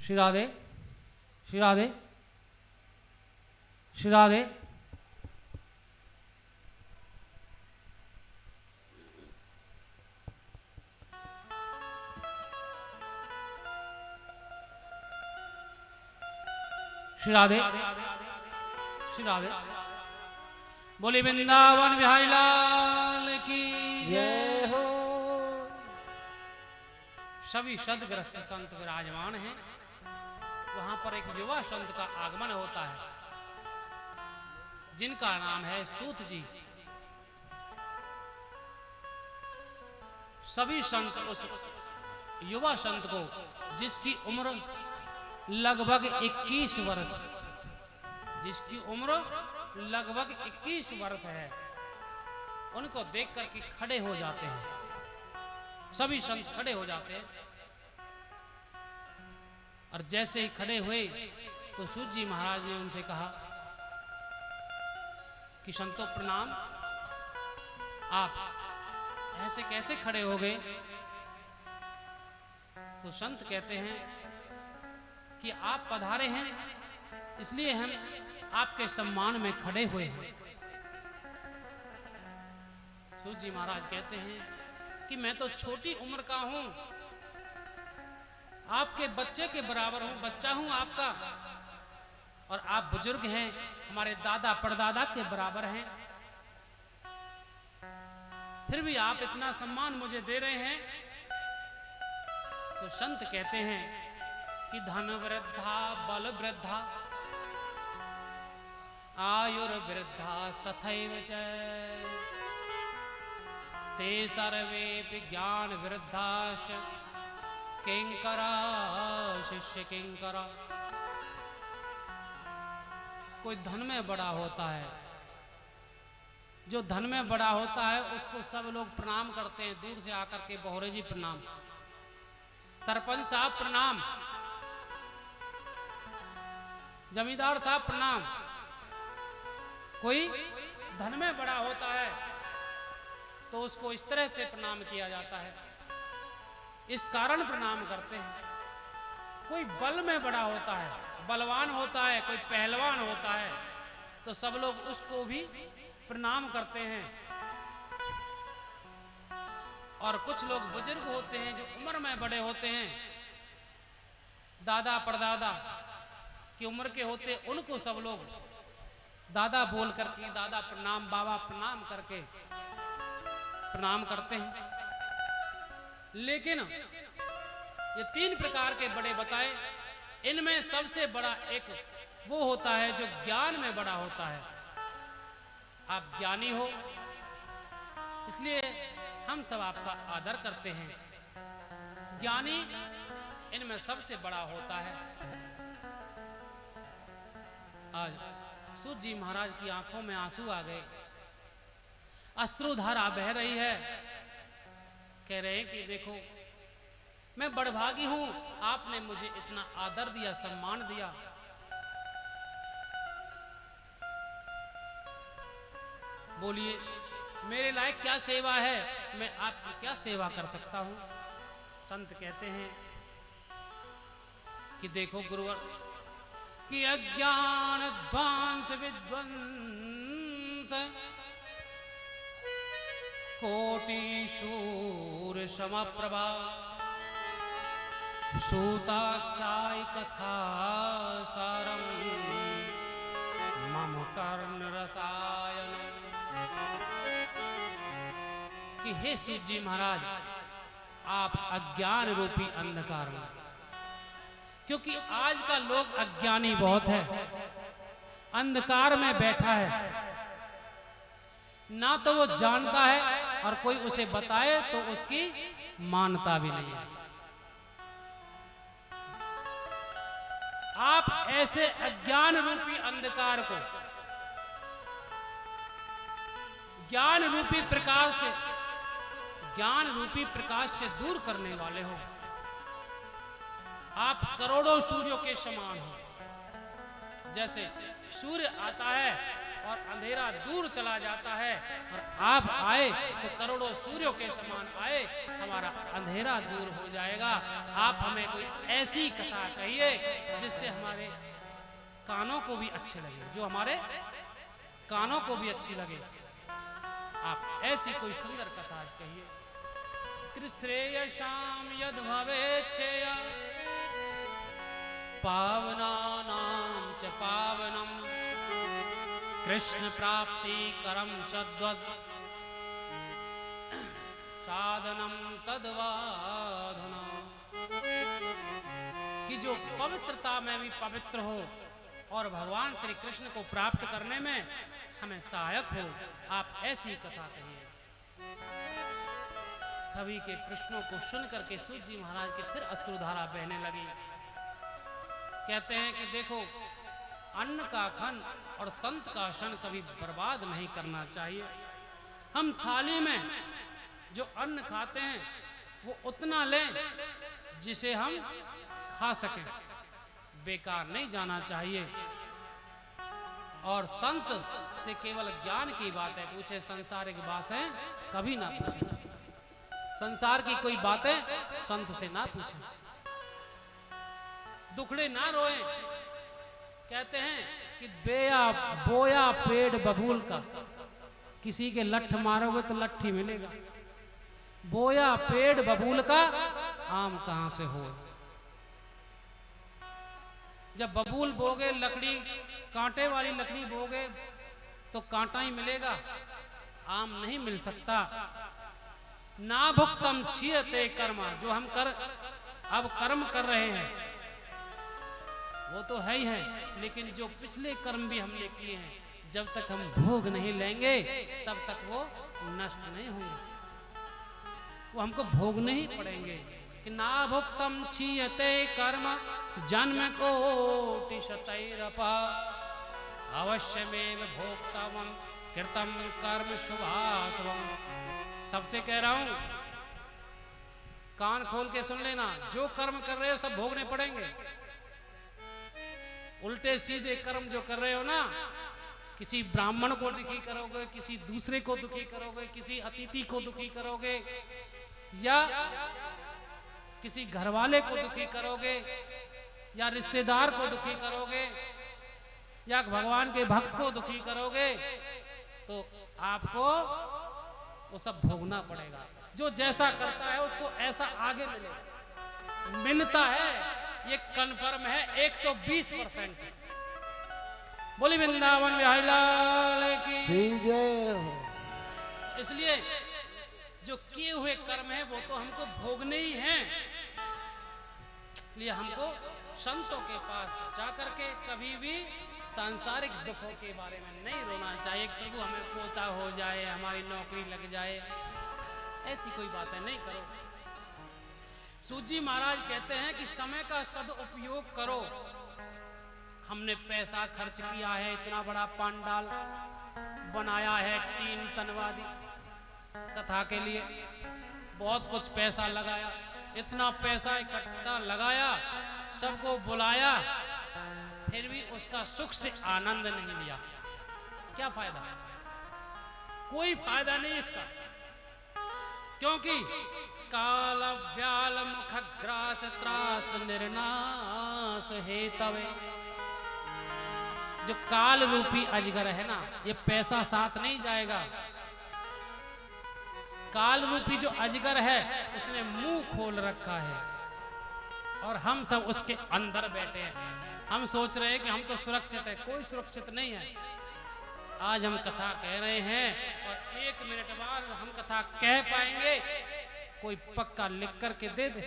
श्री राधे। श्री राधे। श्री राधे। श्री राधे। श्री राधे। बोली वृंदावन बिहारी लाल की जय हो। सभी सदग्रस्त संत विराजमान हैं। वहां पर एक युवा संत का आगमन होता है जिनका नाम है सूत जी। सभी संत उस युवा संत को, जिसकी उम्र लगभग 21 वर्ष, जिसकी उम्र लगभग 21 वर्ष है, उनको देख करके खड़े हो जाते हैं। सभी संत खड़े हो जाते हैं और जैसे ही खड़े हुए तो सूत जी महाराज ने उनसे कहा कि संतों प्रणाम, आप ऐसे कैसे खड़े हो गए? तो संत कहते हैं कि आप पधारे हैं इसलिए हम आपके सम्मान में खड़े हुए हैं। सूत जी महाराज कहते हैं कि मैं तो छोटी उम्र का हूं, आपके बच्चे के बराबर हूं, बच्चा हूं आपका, और आप बुजुर्ग हैं, हमारे दादा परदादा के बराबर हैं, फिर भी आप इतना सम्मान मुझे दे रहे हैं। तो संत कहते हैं कि धन वृद्धा बल वृद्धा आयुर्वृद्धा तथैव च ते सर्वेपि ज्ञान वृद्धाश किंकरा शिष्य किंकरा। कोई धन में बड़ा होता है, जो धन में बड़ा होता है उसको सब लोग प्रणाम करते हैं, दूर से आकर के बहोरे जी प्रणाम, सरपंच साहब प्रणाम, जमींदार साहब प्रणाम। कोई धन में बड़ा होता है तो उसको इस तरह से प्रणाम किया जाता है, इस कारण प्रणाम करते हैं। कोई बल में बड़ा होता है, बलवान होता है, कोई पहलवान होता है, तो सब लोग उसको भी प्रणाम करते हैं। और कुछ लोग बुजुर्ग होते हैं जो उम्र में बड़े होते हैं, दादा परदादा की उम्र के होते, उनको सब लोग दादा बोल करके, दादा प्रणाम, बाबा प्रणाम करके प्रणाम करते हैं। लेकिन ये 3 प्रकार के बड़े बताए, इनमें सबसे बड़ा एक वो होता है जो ज्ञान में बड़ा होता है। आप ज्ञानी हो इसलिए हम सब आपका आदर करते हैं। ज्ञानी इनमें सबसे बड़ा होता है। आज सूत जी महाराज की आंखों में आंसू आ गए, अश्रुधारा बह रही है। कह रहे हैं कि देखो मैं बड़भागी हूं, आपने मुझे इतना आदर दिया, सम्मान दिया। बोलिए मेरे लायक क्या सेवा है, मैं आपकी क्या सेवा कर सकता हूं? संत कहते हैं कि देखो गुरुवर, कि अज्ञान ध्वंस विध्वंस कोटि शूर समप्रभा सूताख्याय कथा सारम मम कर्ण रसायन। कि हे सूत जी महाराज, आप अज्ञान रूपी अंधकार में, क्योंकि आज का लोग अज्ञानी बहुत है, अंधकार में बैठा है, ना तो वो जानता है और कोई उसे बताए तो उसकी मानता भी नहीं है। आप ऐसे अज्ञान रूपी अंधकार को ज्ञान रूपी प्रकाश से, ज्ञान रूपी प्रकाश से दूर करने वाले हो। आप करोड़ों सूर्यों के समान हो। जैसे सूर्य आता है और अंधेरा दूर चला जाता है, और आप आए तो करोड़ों सूर्यों के समान आए, हमारा अंधेरा दूर हो जाएगा। आप हमें कोई ऐसी कथा कहिए जिससे हमारे कानों को भी अच्छे लगे, जो हमारे कानों को भी अच्छी लगे। आप ऐसी कोई सुंदर कथा आज कहिए। कृश्रेयशाम यद भवेच्छेय पावनानां च पावनम कृष्ण प्राप्ति करम सद्वद साधनम तद्वाधना। कि जो पवित्रता में भी पवित्र हो और भगवान श्री कृष्ण को प्राप्त करने में हमें सहायक हो, आप ऐसी कथा कहिए। सभी के प्रश्नों को सुन करके सूत जी महाराज के फिर अश्रुधारा बहने लगी। कहते हैं कि देखो, अन्न का खन और संत का क्षण कभी बर्बाद नहीं करना चाहिए। हम थाली में जो अन्न खाते हैं वो उतना लें जिसे हम खा सकें, बेकार नहीं जाना चाहिए। और संत से केवल ज्ञान की बातें पूछे, संसारिक बातें कभी ना पूछे। संसार की कोई बातें संत से ना पूछे। दुखड़े ना रोए। कहते हैं कि बोया पेड़ बबूल का, किसी के लठ मारोगे तो लट्ठी मिलेगा। बोया पेड़ बबूल का, आम कहां से हो। जब बबूल बोगे, लकड़ी कांटे वाली लकड़ी बोगे तो कांटा ही मिलेगा, आम नहीं मिल सकता। ना भुक्तम छियते कर्मा, जो हम अब कर्म कर रहे हैं वो तो है ही है, लेकिन जो पिछले कर्म भी हमने किए हैं, जब तक हम भोग नहीं लेंगे तब तक वो नष्ट नहीं होंगे, वो हमको भोगने ही पड़ेंगे। कि ना भुक्तम छियते कर्म जन्म कोटि शतैरपा अवश्यमेव भोक्तव्यम कृतम कर्म शुभाशुभम। सबसे कह रहा हूं, कान खोल के सुन लेना, जो कर्म कर रहे हो सब भोगने पड़ेंगे। उल्टे सीधे कर्म जो कर रहे हो ना, किसी ब्राह्मण को दुखी करोगे, किसी दूसरे को दुखी करोगे, किसी अतिथि को दुखी करोगे, या किसी घरवाले को दुखी करोगे, या रिश्तेदार को दुखी करोगे, या भगवान के भक्त को दुखी करोगे, तो आपको वो सब भोगना पड़ेगा। जो जैसा करता है उसको ऐसा आगे मिलता है, ये कन्फर्म है 120%। बोली वृंदावन बिहारी लाल की जय हो। इसलिए जो किए हुए कर्म है वो तो हमको भोगने ही हैं। इसलिए हमको संतों के पास जाकर के कभी भी सांसारिक दुखों के बारे में नहीं रोना चाहिए। प्रभु हमें पोता हो जाए, हमारी नौकरी लग जाए, ऐसी कोई बातें नहीं करो। सूजी महाराज कहते हैं कि समय का सदुपयोग करो। हमने पैसा खर्च किया है, इतना बड़ा पंडाल बनाया है, 3 तनवादी कथा के लिए, बहुत कुछ पैसा लगाया, इतना पैसा इकट्ठा लगाया, सबको बुलाया, फिर भी उसका सुख से आनंद नहीं लिया, क्या फायदा? कोई फायदा नहीं इसका। क्योंकि काल व्याल मुख ग्रास त्रास निर्नाश हेतवे। जो काल रूपी अजगर है ना, ये पैसा साथ नहीं जाएगा। काल रूपी जो अजगर है उसने मुंह खोल रखा है और हम सब उसके अंदर बैठे हैं। हम सोच रहे हैं कि हम तो सुरक्षित है, कोई सुरक्षित नहीं है। आज हम कथा कह रहे हैं और 1 मिनट बाद हम कथा कह पाएंगे, कोई पक्का लिख करके दे दे,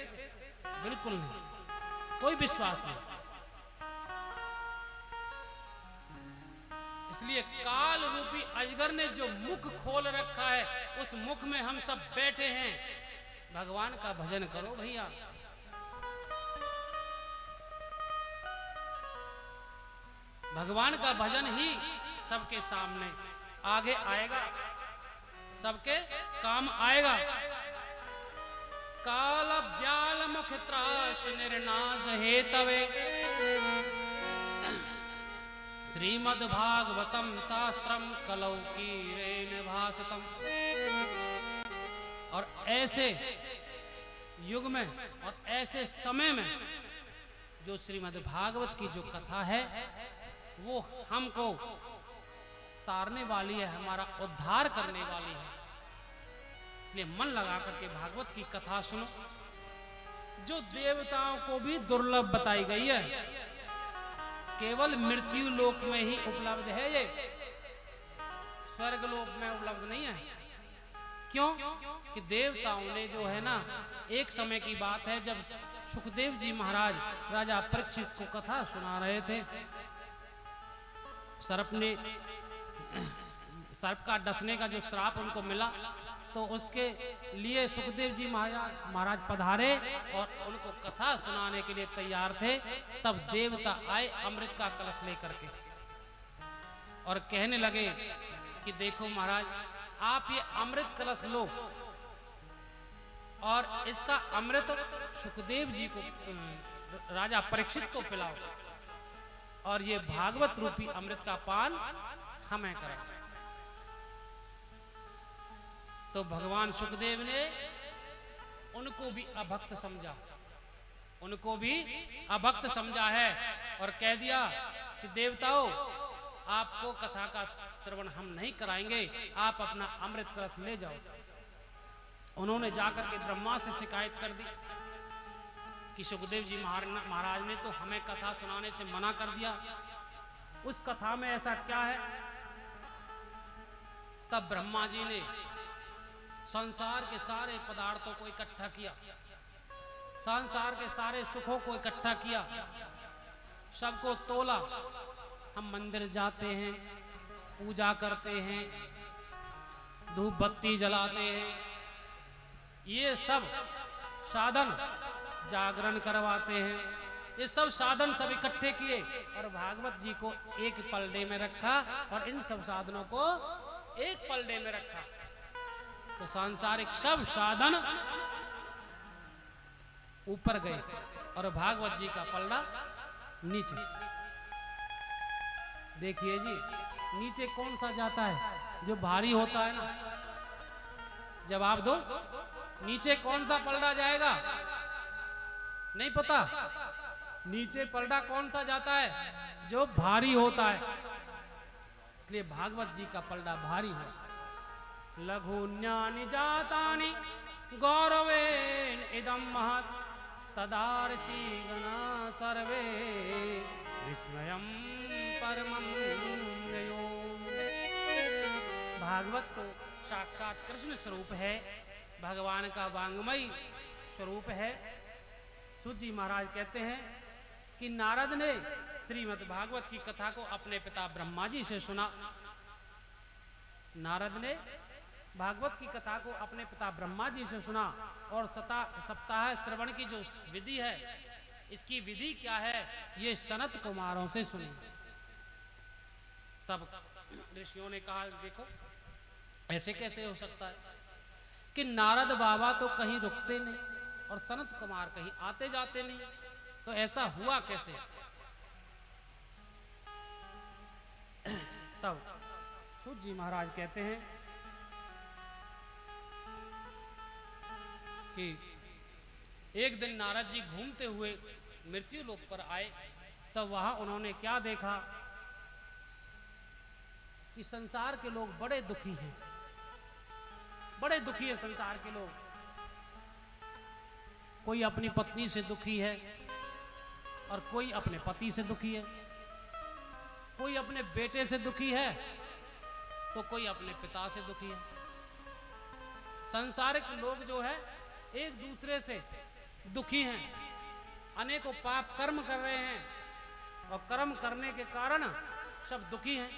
बिल्कुल नहीं, कोई विश्वास नहीं। इसलिए काल रूपी अजगर ने जो मुख खोल रखा है, उस मुख में हम सब बैठे हैं। भगवान का भजन करो भैया। भगवान का भजन ही सबके सामने आगे आएगा, सबके काम आएगा। काल व्याल मुख त्रास निर्नाश हेतवे श्रीमद्भागवतम शास्त्रम कलौ कीरेण भाषितम। और ऐसे युग में और ऐसे समय में जो श्रीमद्भागवत की जो कथा है वो हमको तारने वाली है, हमारा उद्धार करने वाली है। इसलिए मन लगा करके भागवत की कथा सुनो, जो देवताओं को भी दुर्लभ बताई गई है। केवल मृत्यु लोक में ही उपलब्ध है, ये स्वर्ग लोक में उपलब्ध नहीं है। क्यों? कि देवताओं ने जो है ना, एक समय की बात है जब सुखदेव जी महाराज राजा परीक्षित को कथा सुना रहे थे, सर्प का डसने का जो श्राप उनको मिला, तो उसके लिए सुखदेव जी महाराज पधारे और उनको कथा सुनाने के लिए तैयार थे। तब देवता आए अमृत का कलश लेकर के और कहने लगे कि देखो महाराज, आप ये अमृत कलश लो और इसका अमृत सुखदेव जी को, राजा परीक्षित को पिलाओ, और ये भागवत रूपी अमृत का पान हमें कराओ। तो भगवान सुखदेव ने उनको भी अभक्त समझा, उनको भी अभक्त समझा है और कह दिया कि देवताओं, आपको कथा का श्रवण हम नहीं कराएंगे, आप अपना अमृत कलश ले जाओ। उन्होंने जाकर के ब्रह्मा से शिकायत कर दी कि सुखदेव जी महाराज ने तो हमें कथा सुनाने से मना कर दिया, उस कथा में ऐसा क्या है? तब ब्रह्मा जी ने संसार के सारे पदार्थों को इकट्ठा किया, संसार के सारे सुखों को इकट्ठा किया, सबको तोला। हम मंदिर जाते हैं, पूजा करते हैं, धूप बत्ती जलाते हैं, ये सब साधन, जागरण करवाते हैं, ये सब साधन सब इकट्ठे किए और भागवत जी को एक पलड़े में रखा और इन सब साधनों को एक पलड़े में रखा। तो सांसारिक सब साधन ऊपर गए और भागवत जी का पलड़ा नीचे। देखिए जी, नीचे कौन सा जाता है? जो भारी होता है ना। जवाब दो, नीचे कौन सा पलड़ा जाएगा? नहीं पता? नीचे पलड़ा कौन सा जाता है? जो भारी होता है। इसलिए भागवत जी का पलड़ा भारी है। लघुन्यानि जातानि गौरवेन इदं महत् तदार्षि गणा सर्वे विस्मयं परमं ययो। भागवत तो साक्षात कृष्ण स्वरूप है, भगवान का वांगमय स्वरूप है। सूत जी महाराज कहते हैं कि नारद ने श्रीमद् भागवत की कथा को अपने पिता ब्रह्मा जी से सुना। नारद ने भागवत की कथा को अपने पिता ब्रह्मा जी से सुना और सप्ताह श्रवण की जो विधि है, इसकी विधि क्या है, ये सनत कुमारों से सुनी। तब ऋषियों ने कहा, देखो ऐसे कैसे हो सकता है कि नारद बाबा तो कहीं रुकते नहीं और सनत कुमार कहीं आते जाते नहीं, तो ऐसा हुआ कैसे? तब सूत जी महाराज कहते हैं कि एक दिन नारद जी घूमते हुए मृत्यु लोक पर आए, तब वहां उन्होंने क्या देखा कि संसार के लोग बड़े दुखी हैं, बड़े दुखी है संसार के लोग। कोई अपनी पत्नी से दुखी है और कोई अपने पति से दुखी है, कोई अपने बेटे से दुखी है तो कोई अपने पिता से दुखी है। संसारिक लोग जो है एक दूसरे से दुखी हैं, अनेकों पाप कर्म कर रहे हैं और कर्म करने के कारण सब दुखी हैं।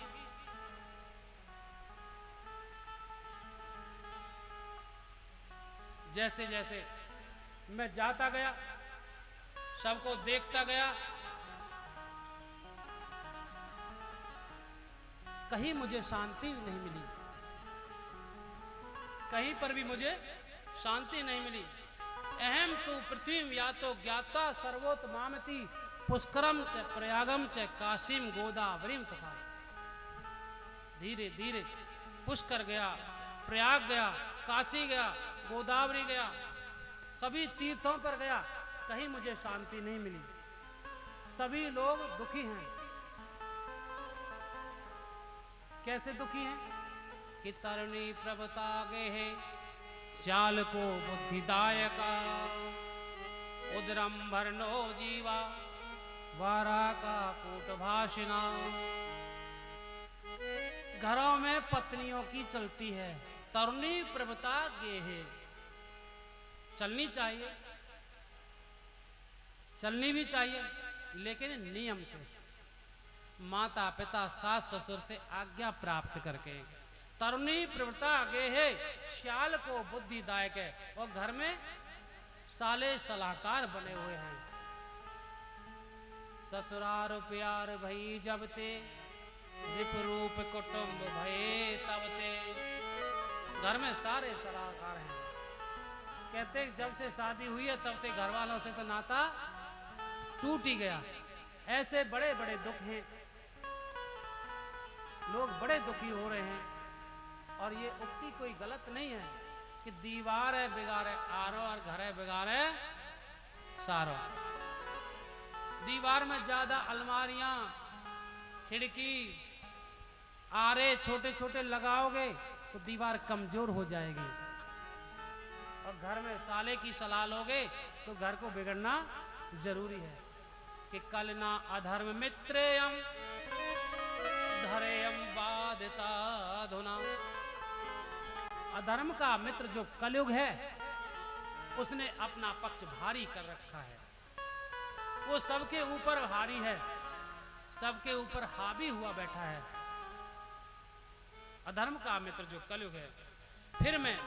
जैसे जैसे मैं जाता गया, सबको देखता गया, कहीं मुझे शांति नहीं मिली, कहीं पर भी मुझे शांति नहीं मिली। अहम तु पृथ्वी या तो ज्ञाता सर्वोत्तमामति पुष्करम च प्रयागम च काशीम गोदावरीम तथा। धीरे धीरे पुष्कर गया, प्रयाग गया, काशी गया, गोदावरी गया, सभी तीर्थों पर गया, कहीं मुझे शांति नहीं मिली। सभी लोग दुखी हैं। कैसे दुखी हैं? कि तरणी प्रभता गे है श्याल को बुद्धिदायका, उदरम भरनो जीवा वारा का कूट भाषिना। घरों में पत्नियों की चलती है, तरुणी प्रभता गे है, चलनी चाहिए, चलनी भी चाहिए, लेकिन नियम से, माता पिता सास ससुर से आज्ञा प्राप्त करके। तरुणी प्रवृत्ता आगे है, श्याल को बुद्धिदायक है, और घर में साले सलाहकार बने हुए हैं। ससुरार प्यार भई जब ते, रिप रूप कुटुंब भये तब ते। घर में सारे सलाहकार हैं। कहते जब से शादी हुई है तब से घर वालों से तो नाता टूट ही गया। ऐसे बड़े बड़े दुख हैं, लोग बड़े दुखी हो रहे हैं। और ये उक्ति कोई गलत नहीं है कि दीवार है बिगाड़े आरो और घर है बिगाड़े सारो। दीवार में ज्यादा अलमारियां, खिड़की, आरे छोटे छोटे लगाओगे तो दीवार कमजोर हो जाएगी, और घर में साले की सलाह लोगे तो घर को बिगड़ना जरूरी है। कि कल ना अधर्म मित्रेयम धरेयम बाधिता धुना। अधर्म का मित्र जो कलयुग है, उसने अपना पक्ष भारी कर रखा है। वो सबके ऊपर हारी है, सबके ऊपर हावी हुआ बैठा है। अधर्म का मित्र जो कलयुग है। फिर मैं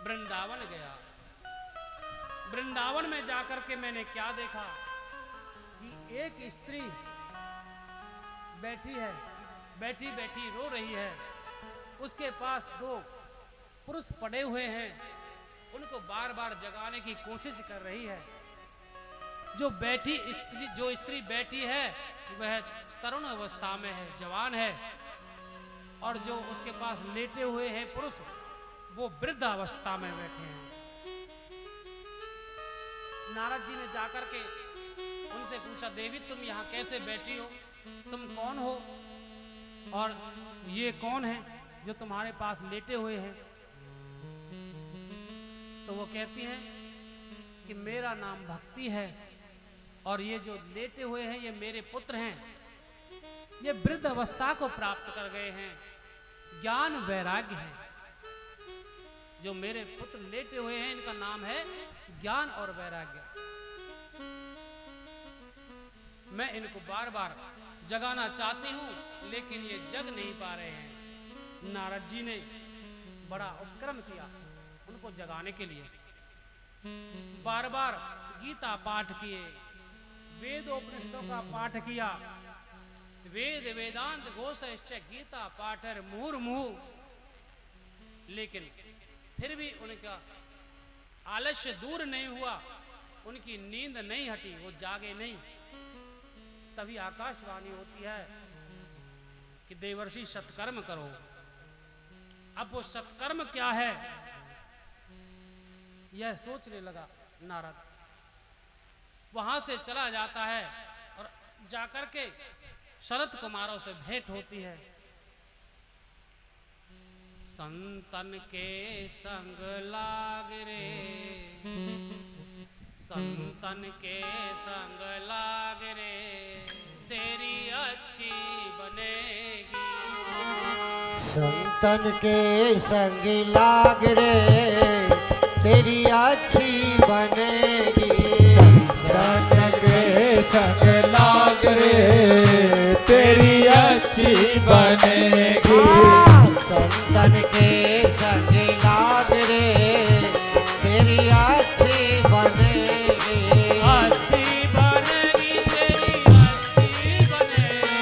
वृंदावन गया। वृंदावन में जाकर के मैंने क्या देखा कि एक स्त्री बैठी है, बैठी बैठी रो रही है। उसके पास दो पुरुष पड़े हुए हैं, उनको बार बार जगाने की कोशिश कर रही है। जो स्त्री बैठी है वह तरुण अवस्था में है, जवान है, और जो उसके पास लेटे हुए हैं पुरुष, वो वृद्ध अवस्था में बैठे हैं। नारद जी ने जाकर के उनसे पूछा, देवी तुम यहाँ कैसे बैठी हो, तुम कौन हो, और ये कौन है जो तुम्हारे पास लेटे हुए हैं? तो वो कहती हैं कि मेरा नाम भक्ति है, और ये जो लेटे हुए हैं ये मेरे पुत्र हैं। ये वृद्ध अवस्था को प्राप्त कर गए हैं, ज्ञान वैराग्य है। जो मेरे पुत्र लेटे हुए हैं इनका नाम है ज्ञान और वैराग्य। मैं इनको बार बार जगाना चाहती हूं, लेकिन ये जग नहीं पा रहे हैं। नारद जी ने बड़ा उपक्रम किया उनको जगाने के लिए। बार बार गीता पाठ किए, वेदोपनिषदों का पाठ किया। वेद वेदांत घोषश्च गीता पाठर मुहुर्मुहुः। लेकिन फिर भी उनका आलस्य दूर नहीं हुआ, उनकी नींद नहीं हटी, वो जागे नहीं। तभी आकाशवाणी होती है कि देवर्षि सत्कर्म करो। अब वो सत्कर्म क्या है यह सोचने लगा नारद। वहां से चला जाता है और जाकर के शरत कुमारों से भेंट होती है। संतन के संग लाग रे, संतन के संग लाग रे, तेरी अच्छी बनेगी। संतन के संग लाग रे, तेरी अच्छी बनेगी। संतन के संग लाग रे, तेरी अच्छी बनेगी। संतन के संग लाग रे, तेरी अच्छी बनेगी। अच्छी बनेगी तेरी अच्छी बनेगी।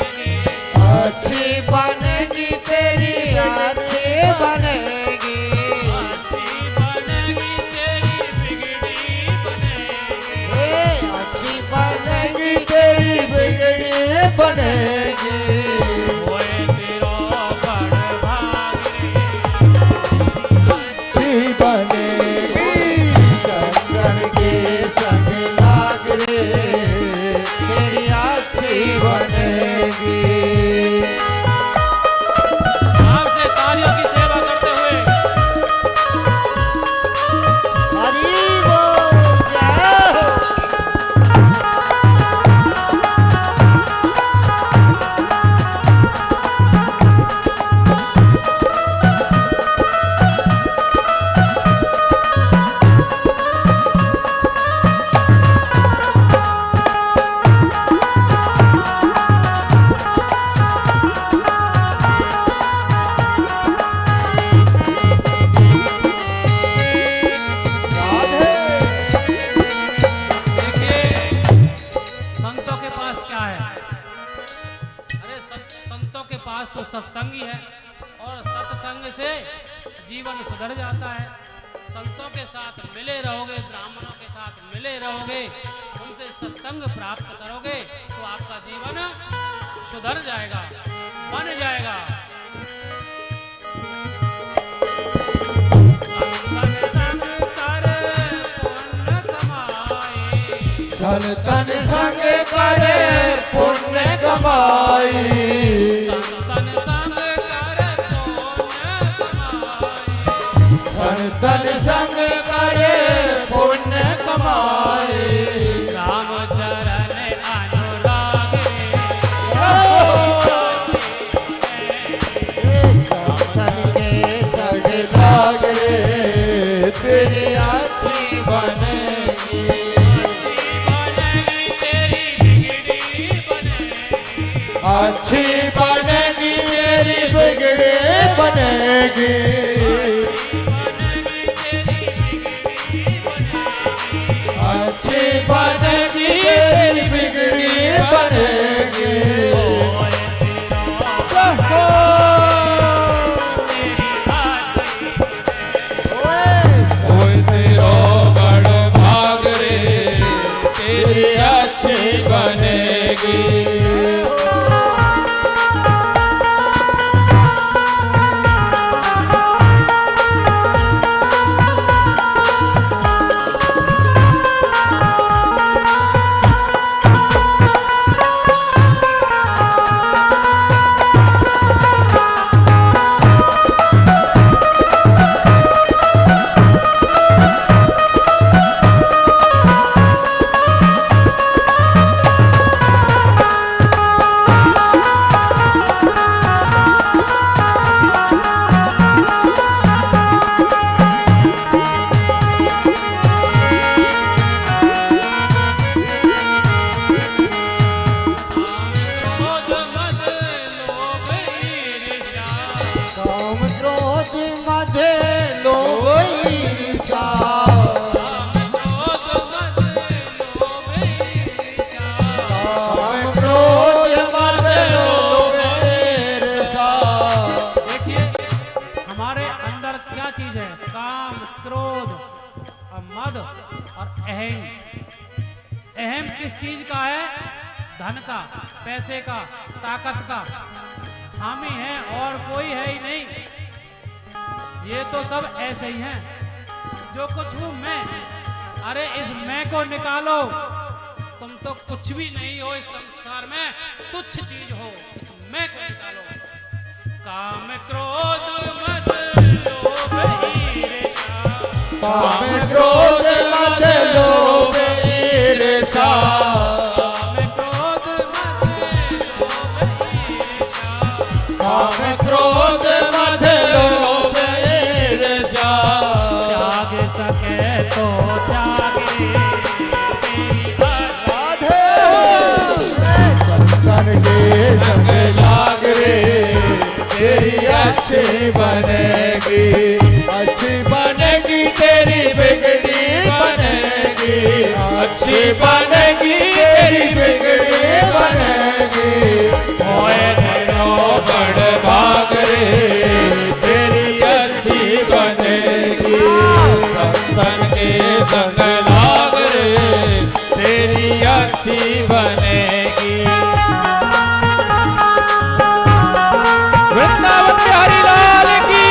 अच्छी बनेगी तेरी अच्छी बनेगी। अच्छी बनेगी तेरी बिगड़ी बनेगी। अच्छी बनेगी पास तो सत्संग ही है और सत्संग से जीवन सुधर जाता है। संतों के साथ मिले रहोगे, ब्राह्मणों के साथ मिले रहोगे, उनसे सत्संग प्राप्त करोगे तो आपका जीवन सुधर जाएगा, बन जाएगा। संतन संग करे पुण्य कमाई। संतन संग करे पुण्य कमाई। संतन संग करे पुण्य कमाई। राम चरण अनुरागे संतन के संग लाग रे तेरी अच्छी बनेगी। अच्छी बनेगी मेरी बिगड़ी बनेगी। अच्छी बनेगी मेरी बिगड़ी बनेगी। कोई तेरो बड़ भाग रे तेरी अच्छी बनेगी। काम क्रोध मद लोभ ईर्ष्या। काम क्रोध मद लोभ ईर्ष्या। देखिए हमारे अंदर क्या चीज है? काम, क्रोध और मद और अहम। अहम किस चीज का है? धन का, पैसे का, ताकत का। हम ही हैं और कोई है ही नहीं। ये तो सब ऐसे ही हैं। जो कुछ हूं मैं, अरे इस मैं को निकालो, तुम तो कुछ भी नहीं हो इस संसार में, तुच्छ चीज हो। इस मैं को निकालो। काम क्रोध मद लोभ ईर्ष्या। काम क्रोध मद लोभ ईर्ष्या। काम क्रोध मद लोभ ईर्ष्या। काम क्रोध मद लोभ ईर्ष्या। त्याग सके तो त्यागे तेरी राधे संतन के संग लाग रे तेरी अच्छी बनेगी। अच्छी बनेगी तेरी बिगड़ी बनेगी। अच्छी बनेगी तेरी बिगड़ी बनेगी। कोई तेरो बड़ भाग रे तेरी अच्छी बनेगी। संतन के संग लाग रे तेरी अच्छी बनेगी। वृंदावन बिहारी लाल की।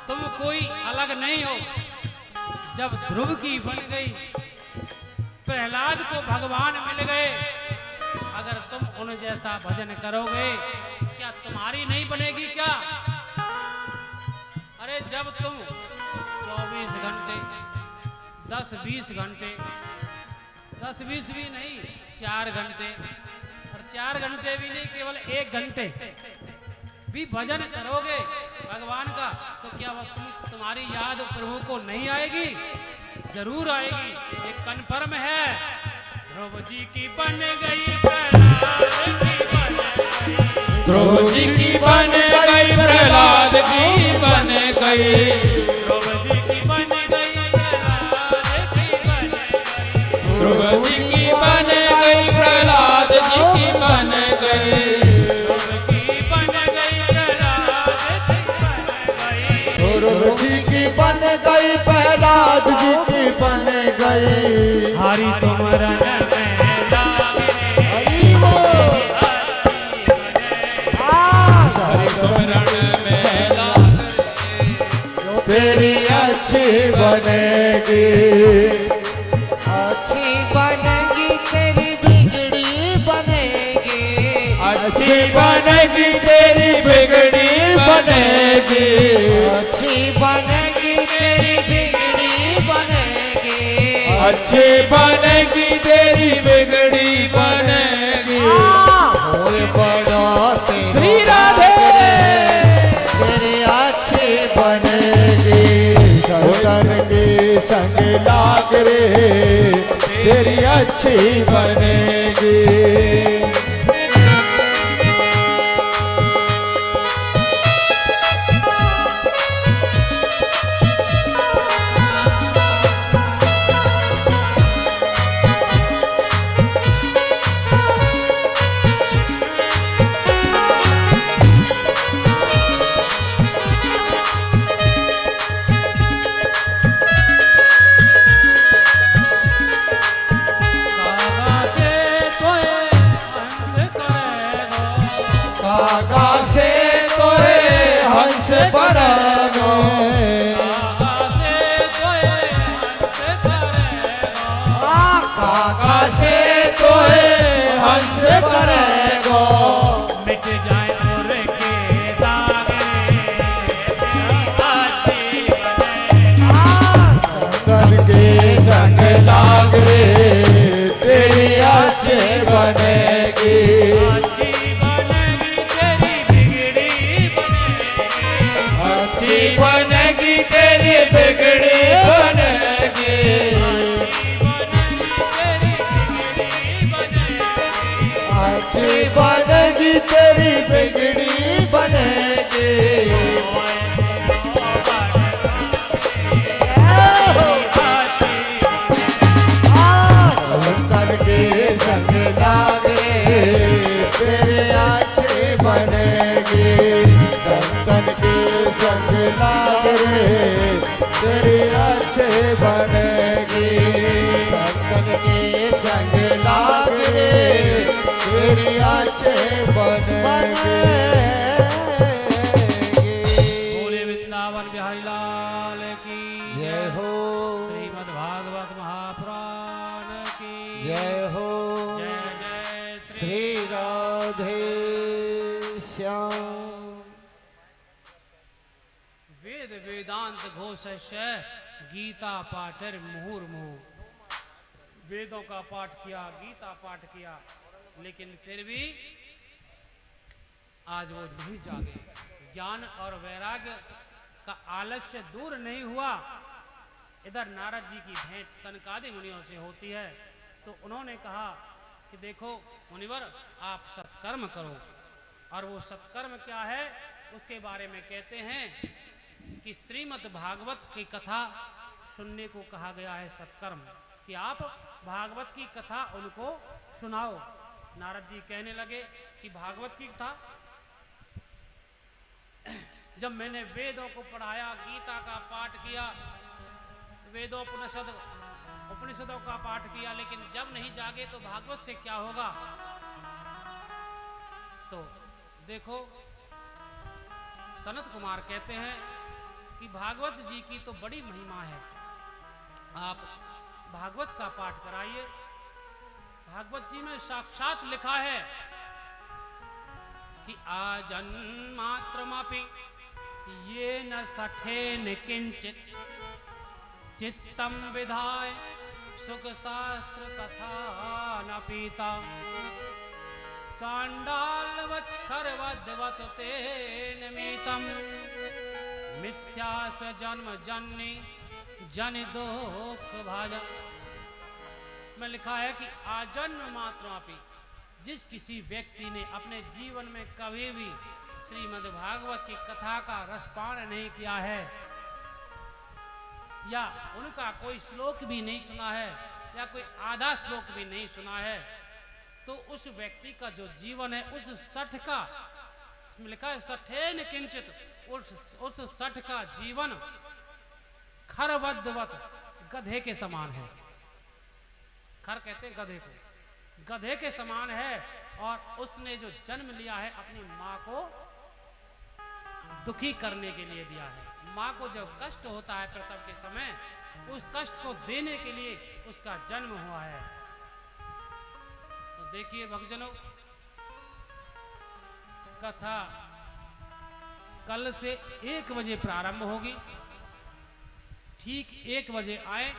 तुम कोई अलग नहीं हो। जब ध्रुव की बन गई प्रहलाद को भगवान मिल गए। अगर तुम उन जैसा भजन करोगे क्या तुम्हारी नहीं बनेगी क्या? अरे जब तुम 24 घंटे 10-20 घंटे 10-20 भी नहीं 4 घंटे और 4 घंटे भी नहीं केवल 1 घंटे भी भजन करोगे भगवान का तो क्या वह तुम्हारी याद प्रभु को नहीं आएगी? जरूर आएगी, ये कन्फर्म है। ध्रुव जी की बन गई ध्रुव जी की बन गई प्रहलाद की बन गई ध्रुव जी की बन गई प्रहलाद की बन गई ध्रुव जी की बन गई प्रहलाद जी की बन गई ध्रुव की बन गई प्रहलाद की बन गई ध्रुव जी की बन गई प्रहलाद जी की बन गई। हरि सुमरन में लागे हरि बोल। हरि सुमरण में लाग तेरी अच्छी बनेगी, अच्छी बनेगी तेरी बिगड़ी बनेगी, अच्छी बनेगी तेरी बिगड़ी बनेगी अच्छी बनेगी तेरी बिगड़ी बनेगी। अच्छी बनेगी तेरी बिगड़ी बनेगी। होए बड़ा तेरा श्री राधे तेरी अच्छी बनेगी। भोजन के संग लाग रे तेरी अच्छी बनेगी। कागा से तोए हंस करेगो कागा से तोए हंस करेगो। मिट जाए और के दाग संतन के संग लाग रे तेरी अच्छी बनेगी। अच्छी बनेगी तेरी बिगड़ी बनेगी। अच्छी बनेगी तेरी बिगड़ी बनेगी। संतन के संग लागे तेरे अच्छी बनेगी। संतन के संग लागे तेरी अच्छी बनेगी। संतन के संग लागे तेरी अच्छी बनेगी। बोले वृंदावन बिहारी लाल की जय हो, श्रीमद् भागवत महापुराण की जय हो। जय जय श्री राधे श्याम। वेद वेदांत घोषस्य गीता पाठर मुहुर्मुहु। वेदों का पाठ किया, गीता पाठ किया, लेकिन फिर भी आज वो नहीं जागे। ज्ञान और वैराग्य का आलस्य दूर नहीं हुआ। इधर नारद जी की भेंट सनकादि मुनियों से होती है तो उन्होंने कहा कि देखो मुनिवर, आप सत्कर्म करो। और वो सत्कर्म क्या है उसके बारे में कहते हैं कि श्रीमद् भागवत की कथा सुनने को कहा गया है सत्कर्म, कि आप भागवत की कथा उनको सुनाओ। नारद जी कहने लगे कि भागवत की कथा, जब मैंने वेदों को पढ़ाया, गीता का पाठ किया, उपनिषदों का पाठ किया, लेकिन जब नहीं जागे तो भागवत से क्या होगा? तो देखो सनत कुमार कहते हैं कि भागवत जी की तो बड़ी महिमा है। आप भागवत का पाठ कराइए। भागवत जी में साक्षात लिखा है कि आजन्मात्रमपि ये न सठेन किंचित चित्तम विधाय सुख शास्त्र कथा न पीता चांडाल वत्खरवद्वत तेन मीतम मिथ्या स जन्म जन्नी जन दुख भाजा। में लिखा है कि आजन्म मात्रमपि जिस किसी व्यक्ति ने अपने जीवन में कभी भी श्रीमद् भागवत की कथा का रसपान नहीं किया है या उनका कोई श्लोक भी नहीं सुना है या कोई आधा श्लोक भी नहीं सुना है, तो उस व्यक्ति का जो जीवन है उस सठ का, इसमें लिखा है सठेन किंचित, उस सठ का जीवन खरवद्वत गधे के समान है। खर कहते हैं गधे को, गधे के समान है। और उसने जो जन्म लिया है अपनी माँ को दुखी करने के लिए दिया है। माँ को जब कष्ट होता है प्रसव के समय, उस कष्ट को देने के लिए उसका जन्म हुआ है। तो देखिए भक्तजनों, कथा कल से 1 बजे प्रारंभ होगी। ठीक 1 बजे आए।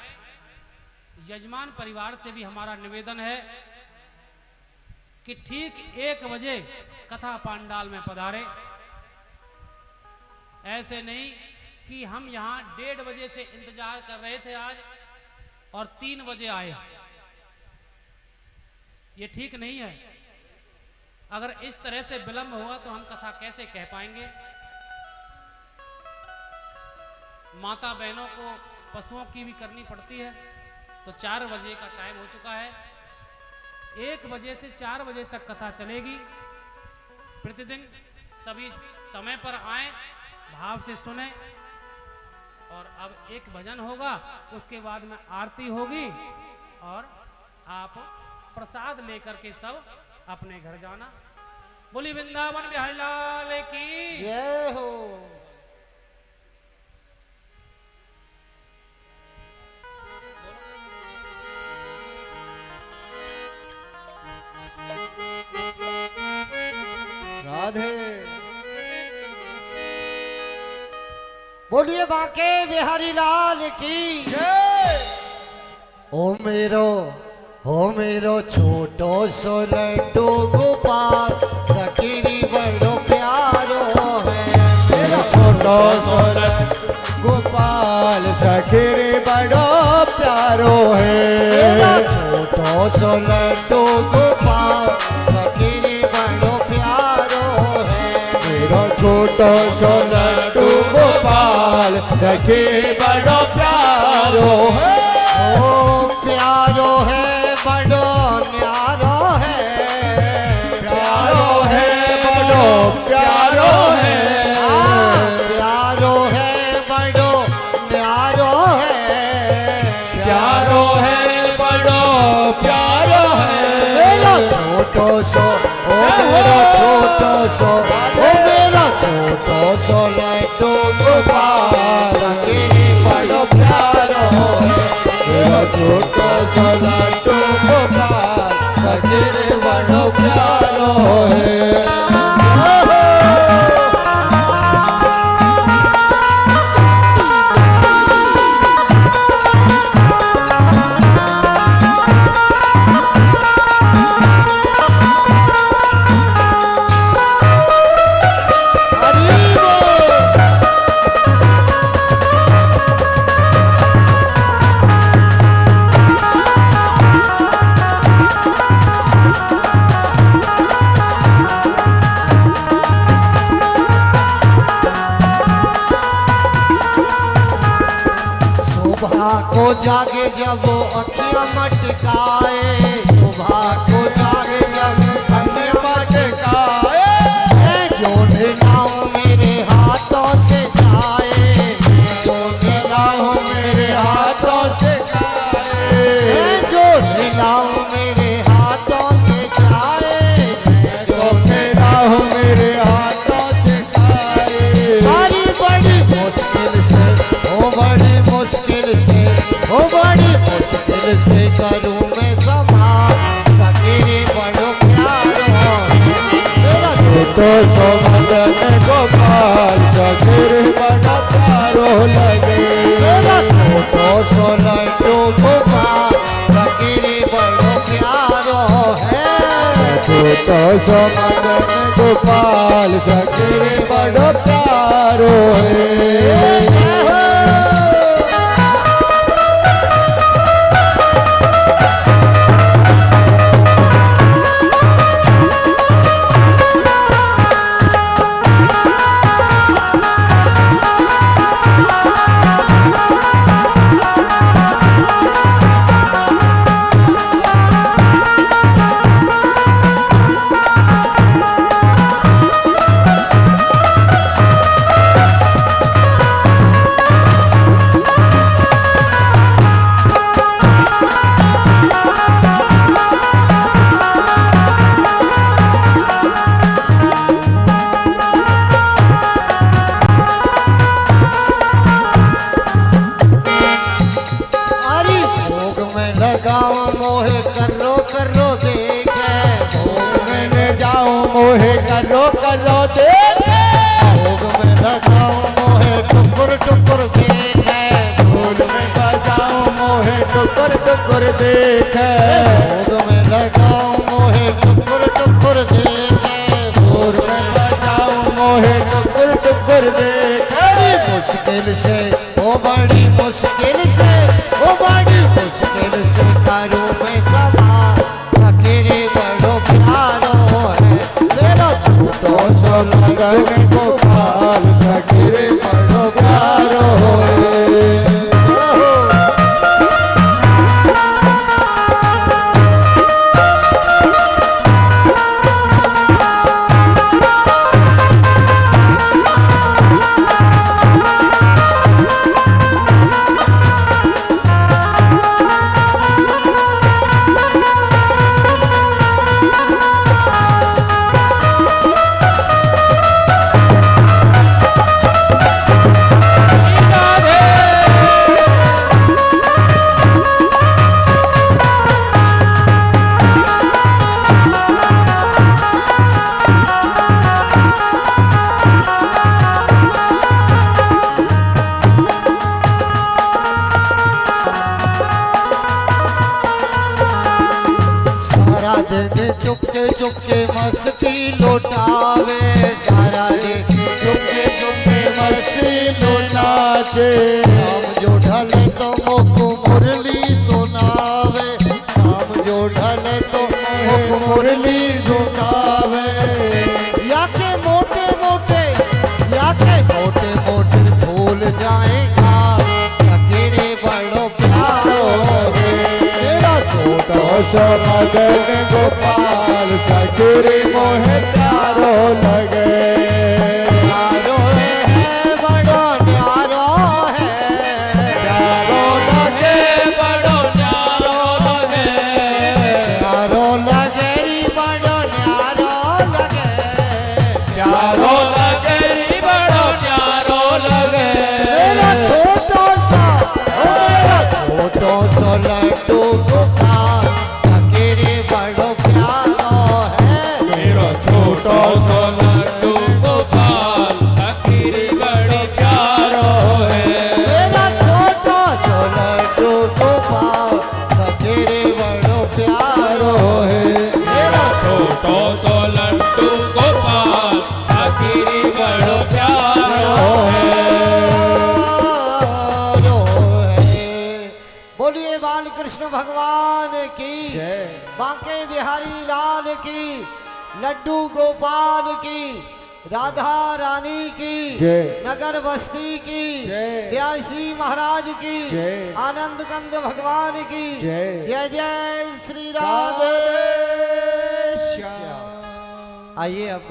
यजमान परिवार से भी हमारा निवेदन है कि ठीक 1 बजे कथा पांडाल में पधारे। ऐसे नहीं कि हम यहाँ 1:30 बजे से इंतजार कर रहे थे आज और 3 बजे आए, ये ठीक नहीं है। अगर इस तरह से विलंब हुआ तो हम कथा कैसे कह पाएंगे। माता बहनों को पशुओं की भी करनी पड़ती है। तो 4 बजे का टाइम हो चुका है। 1 बजे से 4 बजे तक कथा चलेगी। प्रतिदिन सभी समय पर आए, भाव से सुने। और अब एक भजन होगा, उसके बाद में आरती होगी और आप प्रसाद लेकर के सब अपने घर जाना। बोली वृंदावन बिहारी लाल की जय हो। राधे। बोलिए बाके बिहारी लाल की जय। ओ मेरो छोटो सो लड्डू गोपाल सखीरी बड़ो प्यारो है। मेरा छोटो सो गोपाल सखीरी बड़ो प्यारो है। मेरा छोटो सो लड्डू गोपाल सखीरी बड़ो प्यारो है। मेरा छोटो सो लड्डू गोपाल सखी बड़ो प्यारो है। ओ प्यारो है बड़ो न्यारो है। प्यारो है बड़ो प्यारो है। प्यारो है बड़ो न्यारो है। प्यारो है बड़ो प्यारो है। मेरा छोटो सो ओ मेरा छोटो सो ओ मेरा छोटो सो लड्डू गोपाल सखीरी बड़ो प्यारो है। मेरा छोटो सो लड्डू गोपाल सखीरी बड़ो प्यारो है। को जागे जब वो अखियां मटकाए। सुबह को जागे जब अखियां मटकाए। मैं जो नैनाऊं मेरे हाथों से जाए। मैं जो नैनाऊं मेरे हाथों से जाए। मैं जो नैनाऊं मेरे हाथों से जाए। मैं जो नैनाऊं मेरे हाथों से जाए। बड़ी बड़ी मुश्किल से ओ बड़ी मुश्किल से ओ बड़ी मुश्किल सो मदन गोपाल सखीरे बड़ा प्यारो लगे। मेरा छोटो सो लड्डू गोपाल सखीरे बड़ो प्यारो है। छोटो सो मदन गोपाल सखीरे बड़ो प्यारो है। मोहे करो करो देखे। भोग में लगाओ मोहे टुकुर टुकुर देखे। भोग में लगाओ मोहे टुकुर टुकुर देखे। भोग में लगाओ मोहे टुकुर टुकुर देखे। भोग में लगाओ मोहे टुकुर टुकुर देखे। बड़ी मुश्किल से ओ बड़ी मुश्किल से ओ बड़ी मुश्किल से करूँ मैं समा सखीरे बड़ो प्यारो है। मेरा छोटो सो मदन गोपाल सखीरे बड़ो प्यारो है। चुपके चुपके मस्ती लौटावे। सारा दिन चुपके चुपके मस्ती लौटावे। शाम जो ढले तो मुख मुरली सुनावे। शाम जो ढले तो मुख मुरली सुनावे। या के मोटे मोटे भूल जाएगा सखीरे बड़ो प्यारो है। मेरा छोटो सो मदन गोपाल सखीरे मोहे प्यारो लगे। प्यारो है बड़ो न्यारो है। प्यारो लगे बड़ो न्यारो लगे। प्यारो लगे री बड़ो न्यारो लगे। प्यारो लगे री बड़ो न्यारो लगे। मेरा छोटो सो लड्डू गोपाल सखीरे बड़ो प्यारो है। मेरा छोटो सो लड्डू गोपाल सखीरे बड़ो प्यारो है। मेरा छोटो सो लड्डू गोपाल सखीरे बड़ो प्यारो है। मेरा छोटो सो लड्डू गोपाल सखीरे बड़ो प्यारो है। बोलिए बाल कृष्ण भगवान की जय। बांके बिहारी लाल की, लड्डू गोपाल की, राधा रानी की जय। नगर बस्ती की जय। ब्यासी महाराज की जय। आनंद कंद भगवान की जय। जय जय श्री राधे श्याम। आइए अब